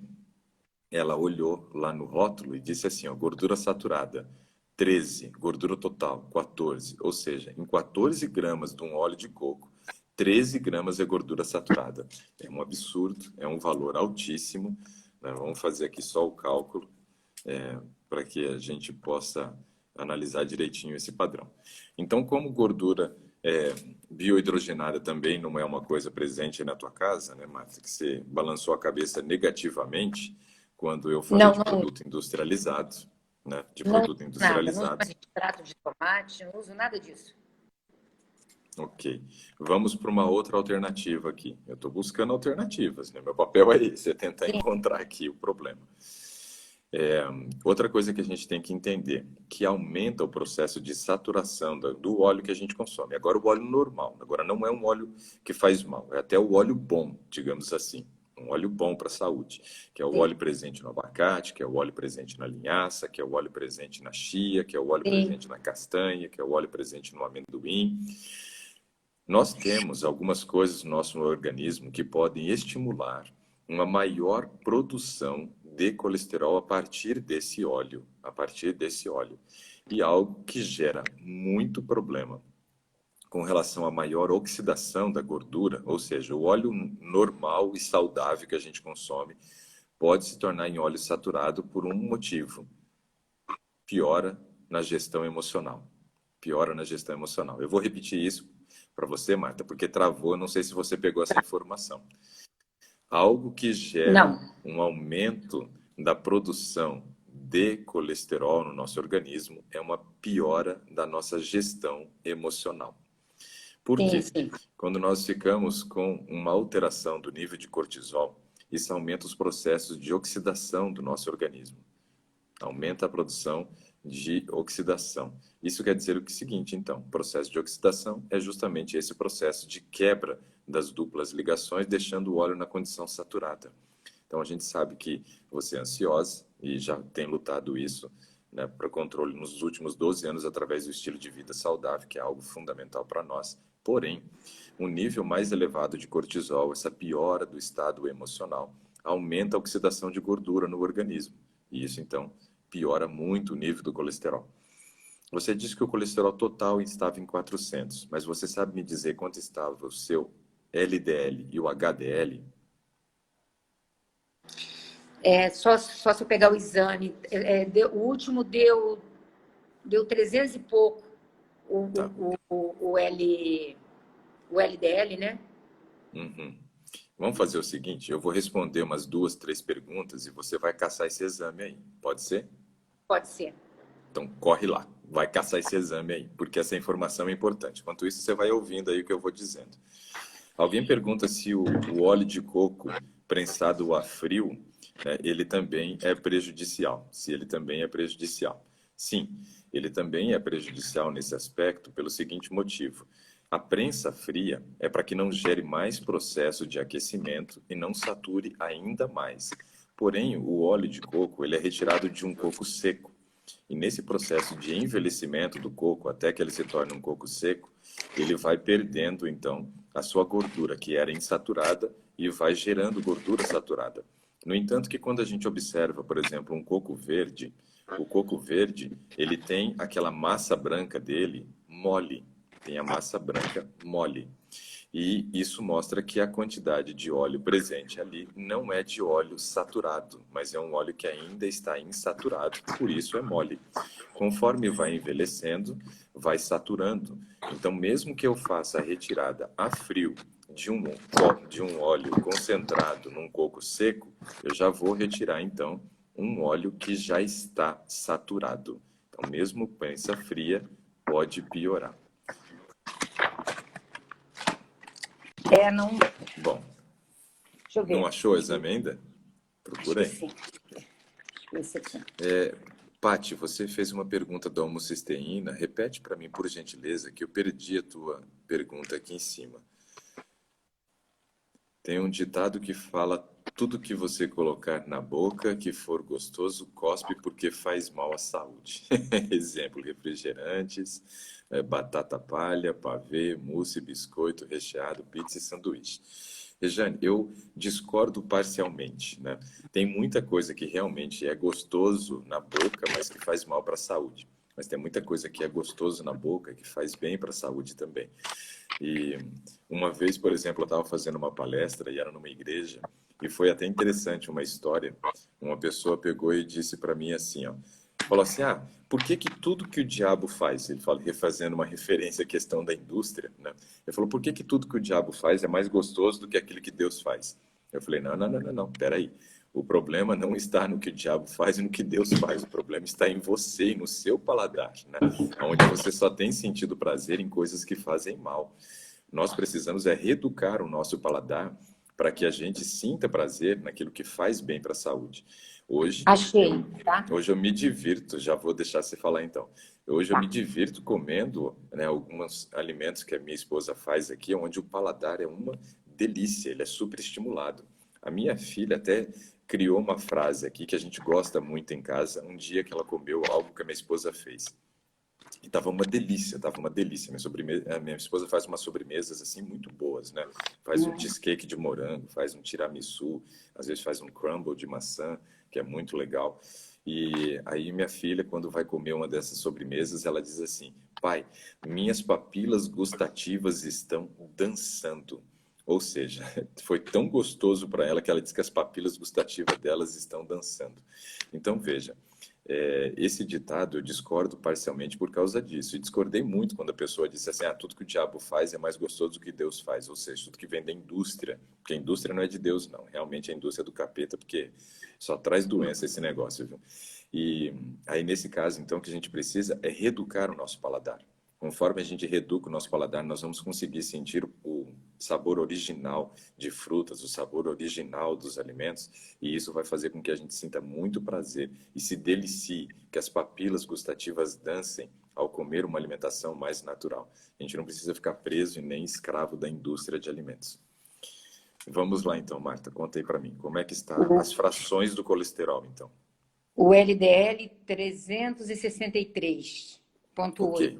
ela olhou lá no rótulo e disse assim, ó, gordura saturada, 13, gordura total, 14. Ou seja, em 14 gramas de um óleo de coco, 13 gramas é gordura saturada. É um absurdo, é um valor altíssimo. Né? Vamos fazer aqui só o cálculo para que a gente possa analisar direitinho esse padrão. Então, como gordura biohidrogenada também não é uma coisa presente na tua casa, né, Marta, que você balançou a cabeça negativamente quando eu falei de Não, produto industrializado, né, de não produto uso nada, não uso industrializado. mais extrato de tomate, não uso nada disso. Ok. Vamos para uma outra alternativa aqui. Eu estou buscando alternativas, né? Meu papel é esse, é tentar Sim, encontrar aqui o problema. Outra coisa que a gente tem que entender, que aumenta o processo de saturação do óleo que a gente consome. Agora, o óleo normal. Agora, não é um óleo que faz mal, é até o óleo bom, digamos assim. Um óleo bom para a saúde, que é o sim, óleo presente no abacate, que é o óleo presente na linhaça, que é o óleo presente na chia, que é o óleo sim. presente na castanha, que é o óleo presente no amendoim. Nós temos algumas coisas no nosso organismo que podem estimular uma maior produção de colesterol a partir desse óleo. E algo que gera muito problema com relação à maior oxidação da gordura, ou seja, o óleo normal e saudável que a gente consome pode se tornar em óleo saturado por um motivo: piora na gestão emocional. Piora na gestão emocional. Eu vou repetir isso para você, Marta, porque travou, não sei se você pegou essa informação. Algo que gera Não, um aumento da produção de colesterol no nosso organismo é uma piora da nossa gestão emocional. Por sim, quê? sim. Quando nós ficamos com uma alteração do nível de cortisol, isso aumenta os processos de oxidação do nosso organismo. Aumenta a produção de oxidação. Isso quer dizer o seguinte, então, o processo de oxidação é justamente esse processo de quebra das duplas ligações, deixando o óleo na condição saturada. Então, a gente sabe que você é ansiosa e já tem lutado isso, né, para controle nos últimos 12 anos através do estilo de vida saudável, que é algo fundamental para nós. Porém, um nível mais elevado de cortisol, essa piora do estado emocional, aumenta a oxidação de gordura no organismo. E isso, então, piora muito o nível do colesterol. Você disse que o colesterol total estava em 400, mas você sabe me dizer quanto estava o seu LDL e o HDL? Só se eu pegar o exame. O último deu 300 e pouco o, Tá. o LDL, né? Uhum. Vamos fazer o seguinte, eu vou responder umas 2, 3 perguntas e você vai caçar esse exame aí. Pode ser? Pode ser. Então, corre lá. Vai caçar esse exame aí, porque essa informação é importante. Enquanto isso, você vai ouvindo aí o que eu vou dizendo. Alguém pergunta se o óleo de coco prensado a frio, né, ele também é prejudicial. Se ele também é prejudicial. Sim, ele também é prejudicial nesse aspecto pelo seguinte motivo. A prensa fria é para que não gere mais processo de aquecimento e não sature ainda mais. Porém, o óleo de coco ele é retirado de um coco seco. E nesse processo de envelhecimento do coco, até que ele se torne um coco seco, ele vai perdendo, então, a sua gordura, que era insaturada, e vai gerando gordura saturada. No entanto, que quando a gente observa, por exemplo, um coco verde, o coco verde, ele tem aquela massa branca dele mole, tem a massa branca mole. E isso mostra que a quantidade de óleo presente ali não é de óleo saturado, mas é um óleo que ainda está insaturado, por isso é mole. Conforme vai envelhecendo, vai saturando. Então, mesmo que eu faça a retirada a frio de um óleo concentrado num coco seco, eu já vou retirar, então, um óleo que já está saturado. Então, mesmo prensa fria, pode piorar. Não. Bom, Deixa eu ver. não achou o exame ainda? Procura aí. Esqueci. Esse aqui. Pati, você fez uma pergunta da homocisteína. Repete para mim, por gentileza, que eu perdi a tua pergunta aqui em cima. Tem um ditado que fala: tudo que você colocar na boca que for gostoso, cospe porque faz mal à saúde. Exemplo, refrigerantes, batata palha, pavê, mousse, biscoito recheado, pizza e sanduíche. Rejane, eu discordo parcialmente, né? Tem muita coisa que realmente é gostoso na boca, mas que faz mal para a saúde. Mas tem muita coisa que é gostoso na boca que faz bem para a saúde também. E uma vez, por exemplo, eu estava fazendo uma palestra e era numa igreja e foi até interessante uma história. Uma pessoa pegou e disse para mim assim, ó, falou assim, por que que tudo que o diabo faz? Ele fala, refazendo uma referência à questão da indústria, né? Ele falou, por que que tudo que o diabo faz é mais gostoso do que aquilo que Deus faz? Eu falei, não, peraí. O problema não está no que o diabo faz e no que Deus faz. O problema está em você e no seu paladar, né? Onde você só tem sentido prazer em coisas que fazem mal. Nós precisamos reeducar o nosso paladar para que a gente sinta prazer naquilo que faz bem para a saúde. Achei, tá? Hoje eu me divirto, já vou deixar você falar então. Hoje eu me divirto comendo, né, alguns alimentos que a minha esposa faz aqui, onde o paladar é uma delícia, ele é super estimulado. A minha filha até criou uma frase aqui que a gente gosta muito em casa, um dia que ela comeu algo que a minha esposa fez. E tava uma delícia, tava uma delícia. A minha esposa faz umas sobremesas assim muito boas, né? Faz um cheesecake de morango, faz um tiramisu, às vezes faz um crumble de maçã, que é muito legal. E aí minha filha, quando vai comer uma dessas sobremesas, ela diz assim: pai, minhas papilas gustativas estão dançando. Ou seja, foi tão gostoso para ela que ela diz que as papilas gustativas delas estão dançando. Então, veja, esse ditado eu discordo parcialmente por causa disso. E discordei muito quando a pessoa disse assim, tudo que o diabo faz é mais gostoso do que Deus faz. Ou seja, tudo que vem da indústria. Porque a indústria não é de Deus, não. Realmente a indústria é do capeta, porque só traz doença esse negócio, viu? E aí, nesse caso, então, o que a gente precisa é reeducar o nosso paladar. Conforme a gente reeduca o nosso paladar, nós vamos conseguir sentir sabor original de frutas, o sabor original dos alimentos, e isso vai fazer com que a gente sinta muito prazer e se delicie, que as papilas gustativas dancem ao comer uma alimentação mais natural. A gente não precisa ficar preso e nem escravo da indústria de alimentos. Vamos lá então, Marta, conta aí para mim, como é que está as frações do colesterol, então? O LDL 363,8. Ok.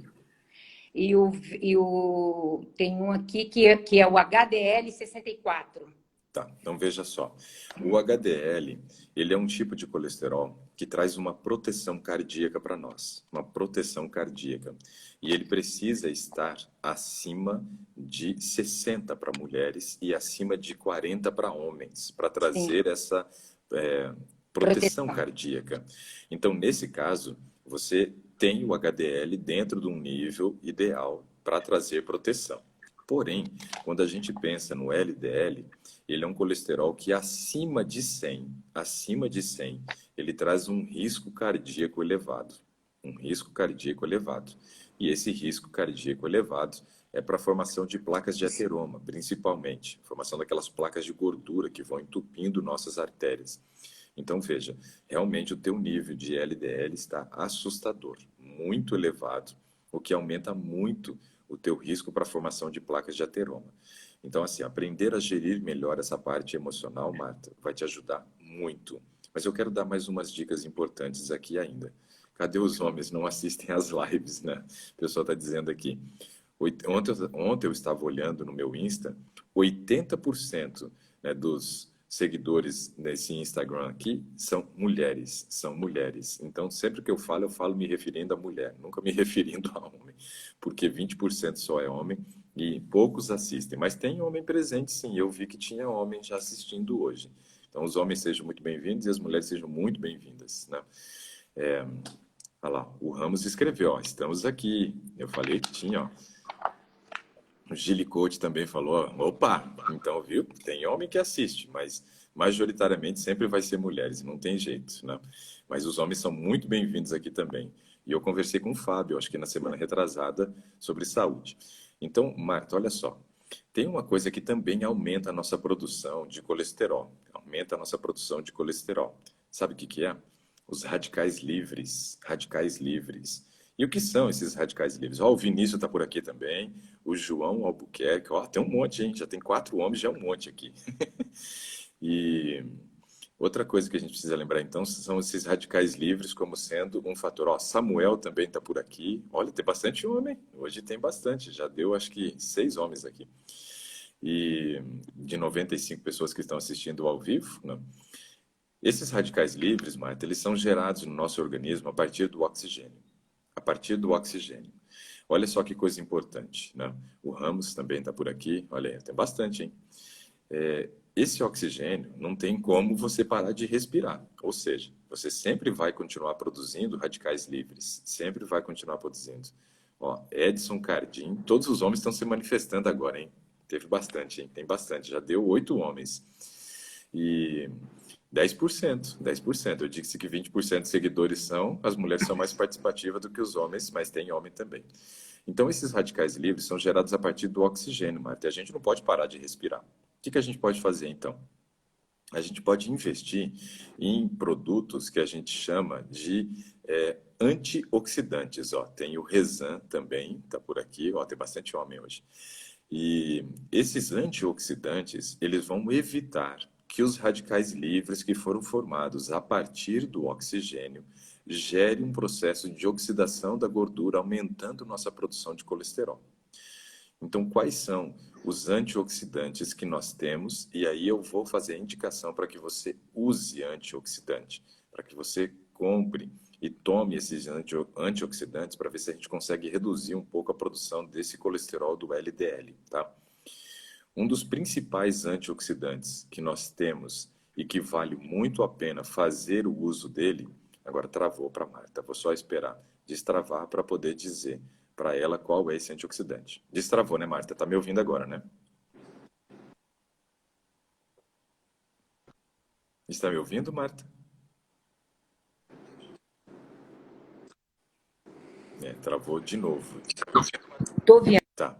Tem um aqui que é o HDL 64. Tá, então veja só. O HDL, ele é um tipo de colesterol que traz uma proteção cardíaca para nós, uma proteção cardíaca. E ele precisa estar acima de 60 para mulheres e acima de 40 para homens, para trazer Sim, essa proteção proteção. cardíaca. Então, nesse caso, você tem o HDL dentro de um nível ideal para trazer proteção. Porém, quando a gente pensa no LDL, ele é um colesterol que acima de 100, ele traz um risco cardíaco elevado. Um risco cardíaco elevado. E esse risco cardíaco elevado é para a formação de placas de ateroma, principalmente. Formação daquelas placas de gordura que vão entupindo nossas artérias. Então, veja, realmente o teu nível de LDL está assustador, muito elevado, o que aumenta muito o teu risco para a formação de placas de ateroma. Então, assim, aprender a gerir melhor essa parte emocional, Marta, vai te ajudar muito. Mas eu quero dar mais umas dicas importantes aqui ainda. Cadê os homens? Não assistem às lives, né? O pessoal está dizendo aqui. Ontem eu estava olhando no meu Insta, 80%, né, dos seguidores nesse Instagram aqui são mulheres, são mulheres. Então, sempre que eu falo me referindo a mulher, nunca me referindo a homem, porque 20% só é homem e poucos assistem. Mas tem homem presente, sim. Eu vi que tinha homem já assistindo hoje. Então, os homens sejam muito bem-vindos e as mulheres sejam muito bem-vindas, né? Olha lá, o Ramos escreveu, ó, estamos aqui. Eu falei que tinha, ó. O Gili Coach também falou, opa, então, viu? Tem homem que assiste, mas majoritariamente sempre vai ser mulheres, não tem jeito, né? Mas os homens são muito bem-vindos aqui também. E eu conversei com o Fábio, acho que na semana retrasada, sobre saúde. Então, Marta, olha só, tem uma coisa que também aumenta a nossa produção de colesterol. Aumenta a nossa produção de colesterol. Sabe o que que é? Os radicais livres. Radicais livres. E o que são esses radicais livres? Ó, o Vinícius está por aqui também, o João Albuquerque, ó, tem um monte, hein? Já tem 4 homens, já é um monte aqui. E outra coisa que a gente precisa lembrar, então, são esses radicais livres como sendo um fator. Ó, Samuel também está por aqui. Olha, tem bastante homem. Hoje tem bastante. Já deu, acho que, 6 homens aqui. E de 95 pessoas que estão assistindo ao vivo, né? Esses radicais livres, Marta, eles são gerados no nosso organismo a partir do oxigênio. A partir do oxigênio. Olha só que coisa importante, né? O Ramos também está por aqui. Olha aí, tem bastante, hein? Esse oxigênio não tem como você parar de respirar. Ou seja, você sempre vai continuar produzindo radicais livres. Sempre vai continuar produzindo. Ó, Edson Cardim, todos os homens estão se manifestando agora, hein? Teve bastante, hein? Tem bastante. Já deu 8 homens. E 10%, 10%. Eu disse que 20% de seguidores são, as mulheres são mais participativas do que os homens, mas tem homem também. Então, esses radicais livres são gerados a partir do oxigênio, Marta, e a gente não pode parar de respirar. O que a gente pode fazer, então? A gente pode investir em produtos que a gente chama de antioxidantes. Ó, tem o Rezan também, está por aqui, ó, tem bastante homem hoje. E esses antioxidantes, eles vão evitar que os radicais livres que foram formados a partir do oxigênio gerem um processo de oxidação da gordura, aumentando nossa produção de colesterol. Então, quais são os antioxidantes que nós temos? E aí eu vou fazer a indicação para que você use antioxidante, para que você compre e tome esses antioxidantes para ver se a gente consegue reduzir um pouco a produção desse colesterol do LDL, tá? Um dos principais antioxidantes que nós temos e que vale muito a pena fazer o uso dele, agora travou para a Marta, vou só esperar destravar para poder dizer para ela qual é esse antioxidante. Destravou, né, Marta? Tá me ouvindo agora, né? Está me ouvindo, Marta? Travou de novo. Estou vendo. Tá.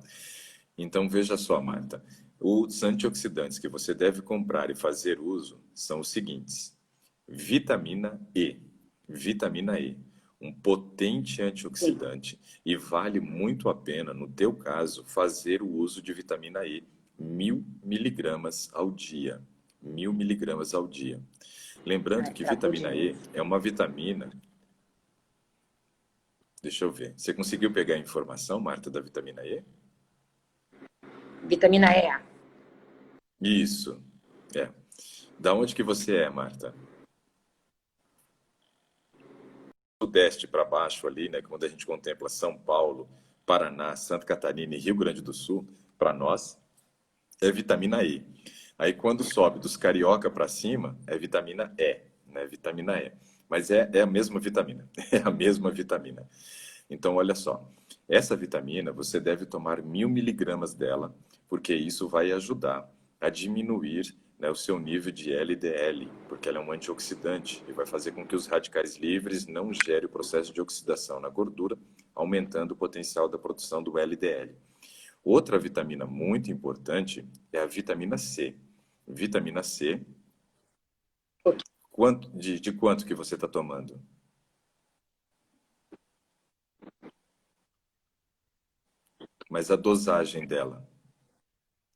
Então, veja só, Marta. Os antioxidantes que você deve comprar e fazer uso são os seguintes: vitamina E. Vitamina E, um potente Sim. antioxidante, e vale muito a pena, no teu caso, fazer o uso de vitamina E, 1.000 miligramas ao dia. 1.000 miligramas ao dia. Lembrando que Para todo vitamina dia. E é uma vitamina. Deixa eu ver. Você conseguiu pegar a informação, Marta, da vitamina E? Vitamina E. Isso. É. Da onde que você é, Marta? Sudeste para baixo ali, né? Quando a gente contempla São Paulo, Paraná, Santa Catarina e Rio Grande do Sul, para nós é vitamina E. Aí quando sobe dos carioca para cima, é vitamina E, né? Vitamina E. Mas é a mesma vitamina. É a mesma vitamina. Então, olha só. Essa vitamina, você deve tomar 1.000 miligramas dela, porque isso vai ajudar a diminuir, né, o seu nível de LDL, porque ela é um antioxidante e vai fazer com que os radicais livres não gerem o processo de oxidação na gordura, aumentando o potencial da produção do LDL. Outra vitamina muito importante é a vitamina C. Vitamina C, de quanto que você está tomando? Mas a dosagem dela?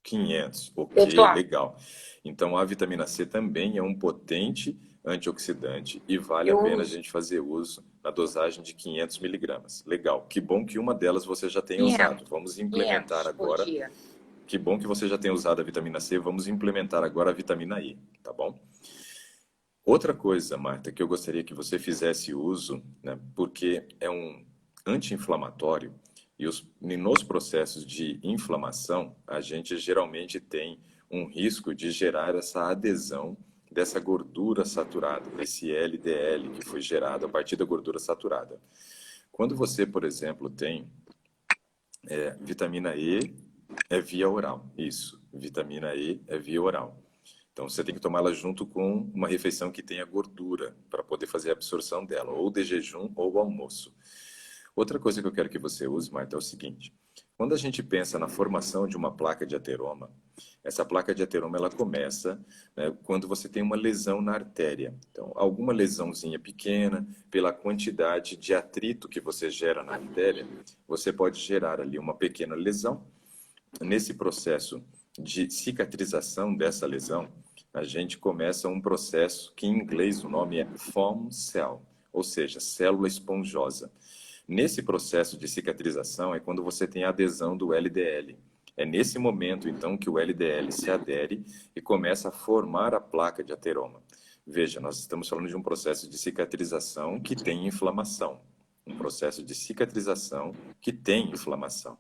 500, Eu tô, ok, legal. Então a vitamina C também é um potente antioxidante e vale a eu pena a uso gente fazer uso na dosagem de 500 miligramas. Legal, que bom que uma delas você já tenha usado. 500, Vamos implementar 500 por agora. dia. Que bom que você já tenha usado a vitamina C. Vamos implementar agora a vitamina E, tá bom? Outra coisa, Marta, que eu gostaria que você fizesse uso, né, porque é um anti-inflamatório e nos processos de inflamação, a gente geralmente tem um risco de gerar essa adesão dessa gordura saturada, desse LDL que foi gerado a partir da gordura saturada. Quando você, por exemplo, tem vitamina E, é via oral, isso, vitamina E é via oral. Então você tem que tomá-la junto com uma refeição que tenha gordura para poder fazer a absorção dela, ou de jejum ou almoço. Outra coisa que eu quero que você use, Marta, é o seguinte: quando a gente pensa na formação de uma placa de ateroma, essa placa de ateroma ela começa, né, quando você tem uma lesão na artéria. Então, alguma lesãozinha pequena, pela quantidade de atrito que você gera na artéria, você pode gerar ali uma pequena lesão. Nesse processo de cicatrização dessa lesão, a gente começa um processo que em inglês o nome é foam cell, ou seja, célula esponjosa. Nesse processo de cicatrização é quando você tem a adesão do LDL. É nesse momento, então, que o LDL se adere e começa a formar a placa de ateroma. Veja, nós estamos falando de um processo de cicatrização que tem inflamação. Um processo de cicatrização que tem inflamação.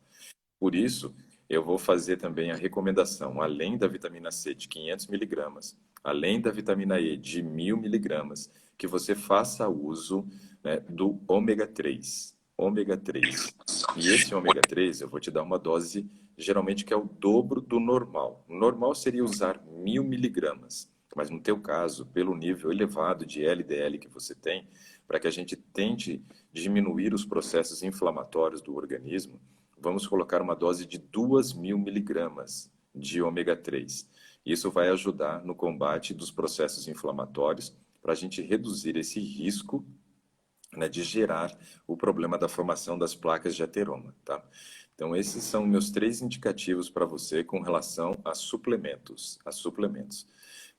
Por isso, eu vou fazer também a recomendação, além da vitamina C de 500 miligramas, além da vitamina E de 1.000 miligramas, que você faça uso, né, do ômega 3. Ômega 3. E esse ômega 3, eu vou te dar uma dose, geralmente que é o dobro do normal. O normal seria usar 1.000 miligramas, mas no teu caso, pelo nível elevado de LDL que você tem, para que a gente tente diminuir os processos inflamatórios do organismo, vamos colocar uma dose de 2.000 miligramas de ômega 3. Isso vai ajudar no combate dos processos inflamatórios para a gente reduzir esse risco, né, de gerar o problema da formação das placas de ateroma, tá? Então, esses são meus 3 indicativos para você com relação a suplementos,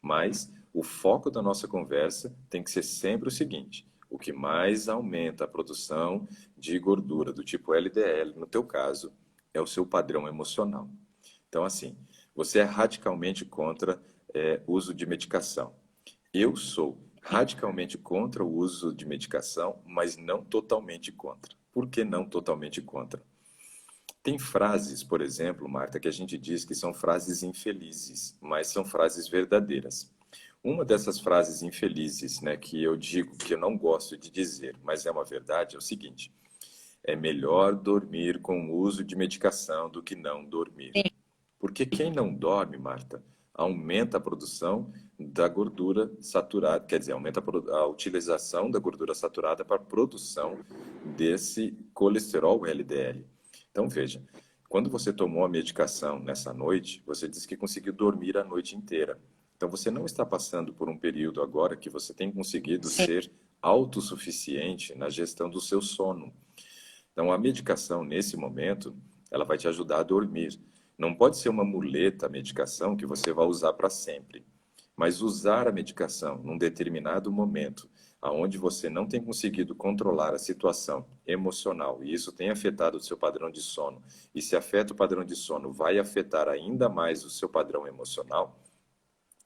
Mas o foco da nossa conversa tem que ser sempre o seguinte: o que mais aumenta a produção de gordura do tipo LDL, no teu caso, é o seu padrão emocional. Então, assim, você é radicalmente contra uso de medicação. Eu sou radicalmente contra o uso de medicação, mas não totalmente contra. Por que não totalmente contra? Tem frases, por exemplo, Marta, que a gente diz que são frases infelizes, mas são frases verdadeiras. Uma dessas frases infelizes, né, que eu digo que eu não gosto de dizer, mas é uma verdade, é o seguinte: é melhor dormir com o uso de medicação do que não dormir. Porque quem não dorme, Marta, aumenta a produção da gordura saturada, quer dizer, aumenta a utilização da gordura saturada para a produção desse colesterol LDL. Então, veja, Quando você tomou a medicação nessa noite, você disse que conseguiu dormir a noite inteira. Então, você não está passando por um período agora que você tem conseguido Sim. ser autossuficiente na gestão do seu sono. Então, a medicação, nesse momento, ela vai te ajudar a dormir. Não pode ser uma muleta, a medicação, que você vai usar para sempre. Mas usar a medicação num determinado momento, aonde você não tem conseguido controlar a situação emocional, e isso tem afetado o seu padrão de sono, e se afeta o padrão de sono, vai afetar ainda mais o seu padrão emocional,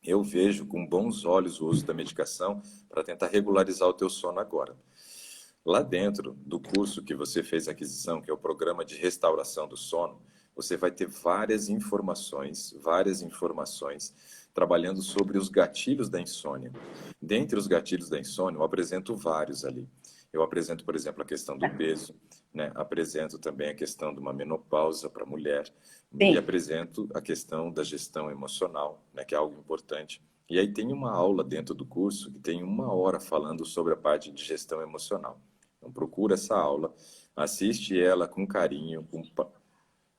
eu vejo com bons olhos o uso da medicação para tentar regularizar o teu sono agora. Lá dentro do curso que você fez a aquisição, que é o Programa de Restauração do Sono, você vai ter várias informações trabalhando sobre os gatilhos da insônia. Dentre os gatilhos da insônia, eu apresento vários ali. Eu apresento, por exemplo, a questão do peso, né? Apresento também a questão de uma menopausa para a mulher e Sim. apresento a questão da gestão emocional, né? Que é algo importante. E aí tem uma aula dentro do curso que tem 1 hora falando sobre a parte de gestão emocional. Então procura essa aula, assiste ela com carinho,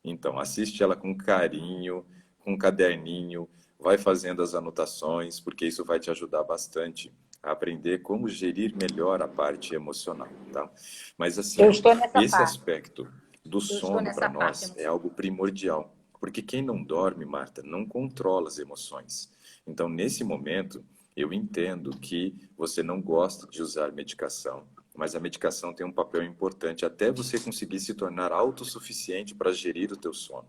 então assiste ela com carinho, com um caderninho, vai fazendo as anotações, porque isso vai te ajudar bastante a aprender como gerir melhor a parte emocional, tá? Mas assim, Eu ó, estou nessa esse parte. aspecto do Eu estou sono para nessa parte nós é emocional. algo primordial, porque quem não dorme, Marta, não controla as emoções. Então, nesse momento, eu entendo que você não gosta de usar medicação, mas a medicação tem um papel importante até você conseguir se tornar autossuficiente para gerir o teu sono.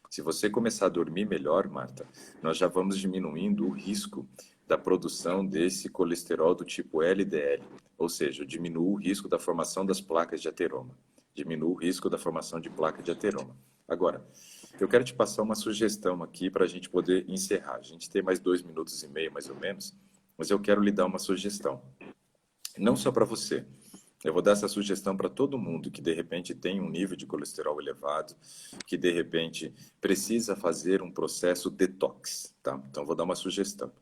Se você começar a dormir melhor, Marta, nós já vamos diminuindo o risco da produção desse colesterol do tipo LDL, ou seja, diminui o risco da formação das placas de ateroma, diminui o risco da formação de placa de ateroma. Agora, eu quero te passar uma sugestão aqui para a gente poder encerrar. A gente tem mais 2 minutos e meio, mais ou menos, mas eu quero lhe dar uma sugestão. Não só para você. Eu vou dar essa sugestão para todo mundo que de repente tem um nível de colesterol elevado, que de repente precisa fazer um processo detox, tá? Então vou dar uma sugestão.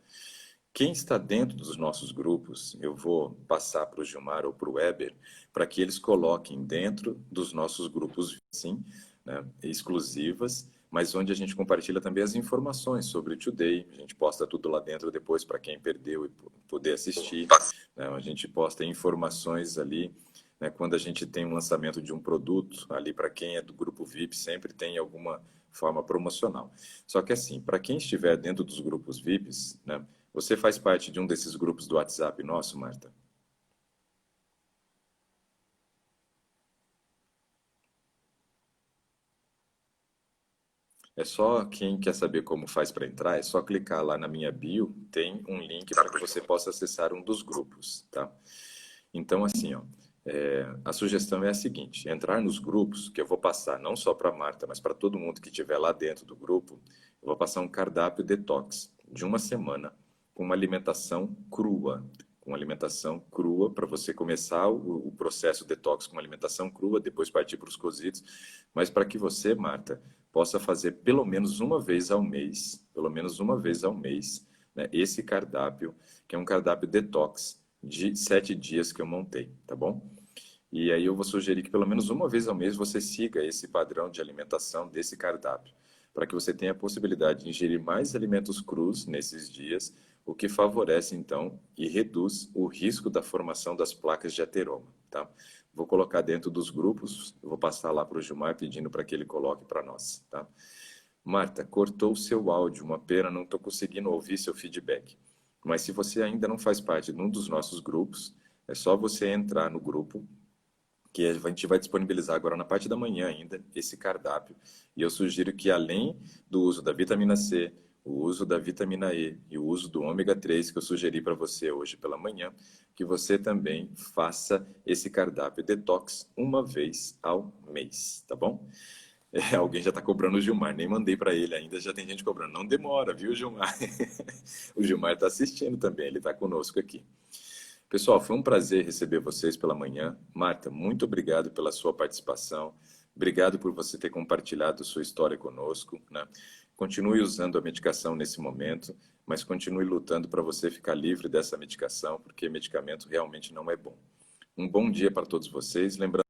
Quem está dentro dos nossos grupos, eu vou passar para o Gilmar ou para o Weber, para que eles coloquem dentro dos nossos grupos, sim, né, exclusivas, mas onde a gente compartilha também as informações sobre o Today. A gente posta tudo lá dentro depois para quem perdeu e poder assistir. Né? A gente posta informações ali, né, quando a gente tem um lançamento de um produto, ali para quem é do grupo VIP, sempre tem alguma forma promocional. Só que assim, para quem estiver dentro dos grupos VIPs, né, você faz parte de um desses grupos do WhatsApp nosso, Marta? É só quem quer saber como faz para entrar, é só clicar lá na minha bio, tem um link para que você possa acessar um dos grupos, tá? Então, assim, ó, a sugestão é a seguinte: entrar nos grupos, que eu vou passar não só para a Marta, mas para todo mundo que estiver lá dentro do grupo, eu vou passar um cardápio detox de 1 semana com uma alimentação crua. Com uma alimentação crua, para você começar o processo detox com uma alimentação crua, depois partir para os cozidos, mas para que você, Marta, possa fazer pelo menos uma vez ao mês, pelo menos uma vez ao mês, né, esse cardápio, que é um cardápio detox de 7 dias que eu montei, tá bom? E aí eu vou sugerir que pelo menos uma vez ao mês você siga esse padrão de alimentação desse cardápio, para que você tenha a possibilidade de ingerir mais alimentos crus nesses dias, o que favorece então e reduz o risco da formação das placas de ateroma, tá? Vou colocar dentro dos grupos, vou passar lá para o Gilmar pedindo para que ele coloque para nós, tá? Marta, cortou o seu áudio, uma pena, não estou conseguindo ouvir seu feedback. Mas se você ainda não faz parte de um dos nossos grupos, é só você entrar no grupo, que a gente vai disponibilizar agora na parte da manhã ainda, esse cardápio. E eu sugiro que além do uso da vitamina C, o uso da vitamina E e o uso do ômega 3 que eu sugeri para você hoje pela manhã, que você também faça esse cardápio detox uma vez ao mês, tá bom? Alguém já está cobrando o Gilmar, nem mandei para ele ainda, já tem gente cobrando. Não demora, viu, Gilmar? O Gilmar está assistindo também, ele está conosco aqui. Pessoal, foi um prazer receber vocês pela manhã. Marta, muito obrigado pela sua participação. Obrigado por você ter compartilhado sua história conosco, né? Continue usando a medicação nesse momento, mas continue lutando para você ficar livre dessa medicação, porque medicamento realmente não é bom. Um bom dia para todos vocês. Lembrando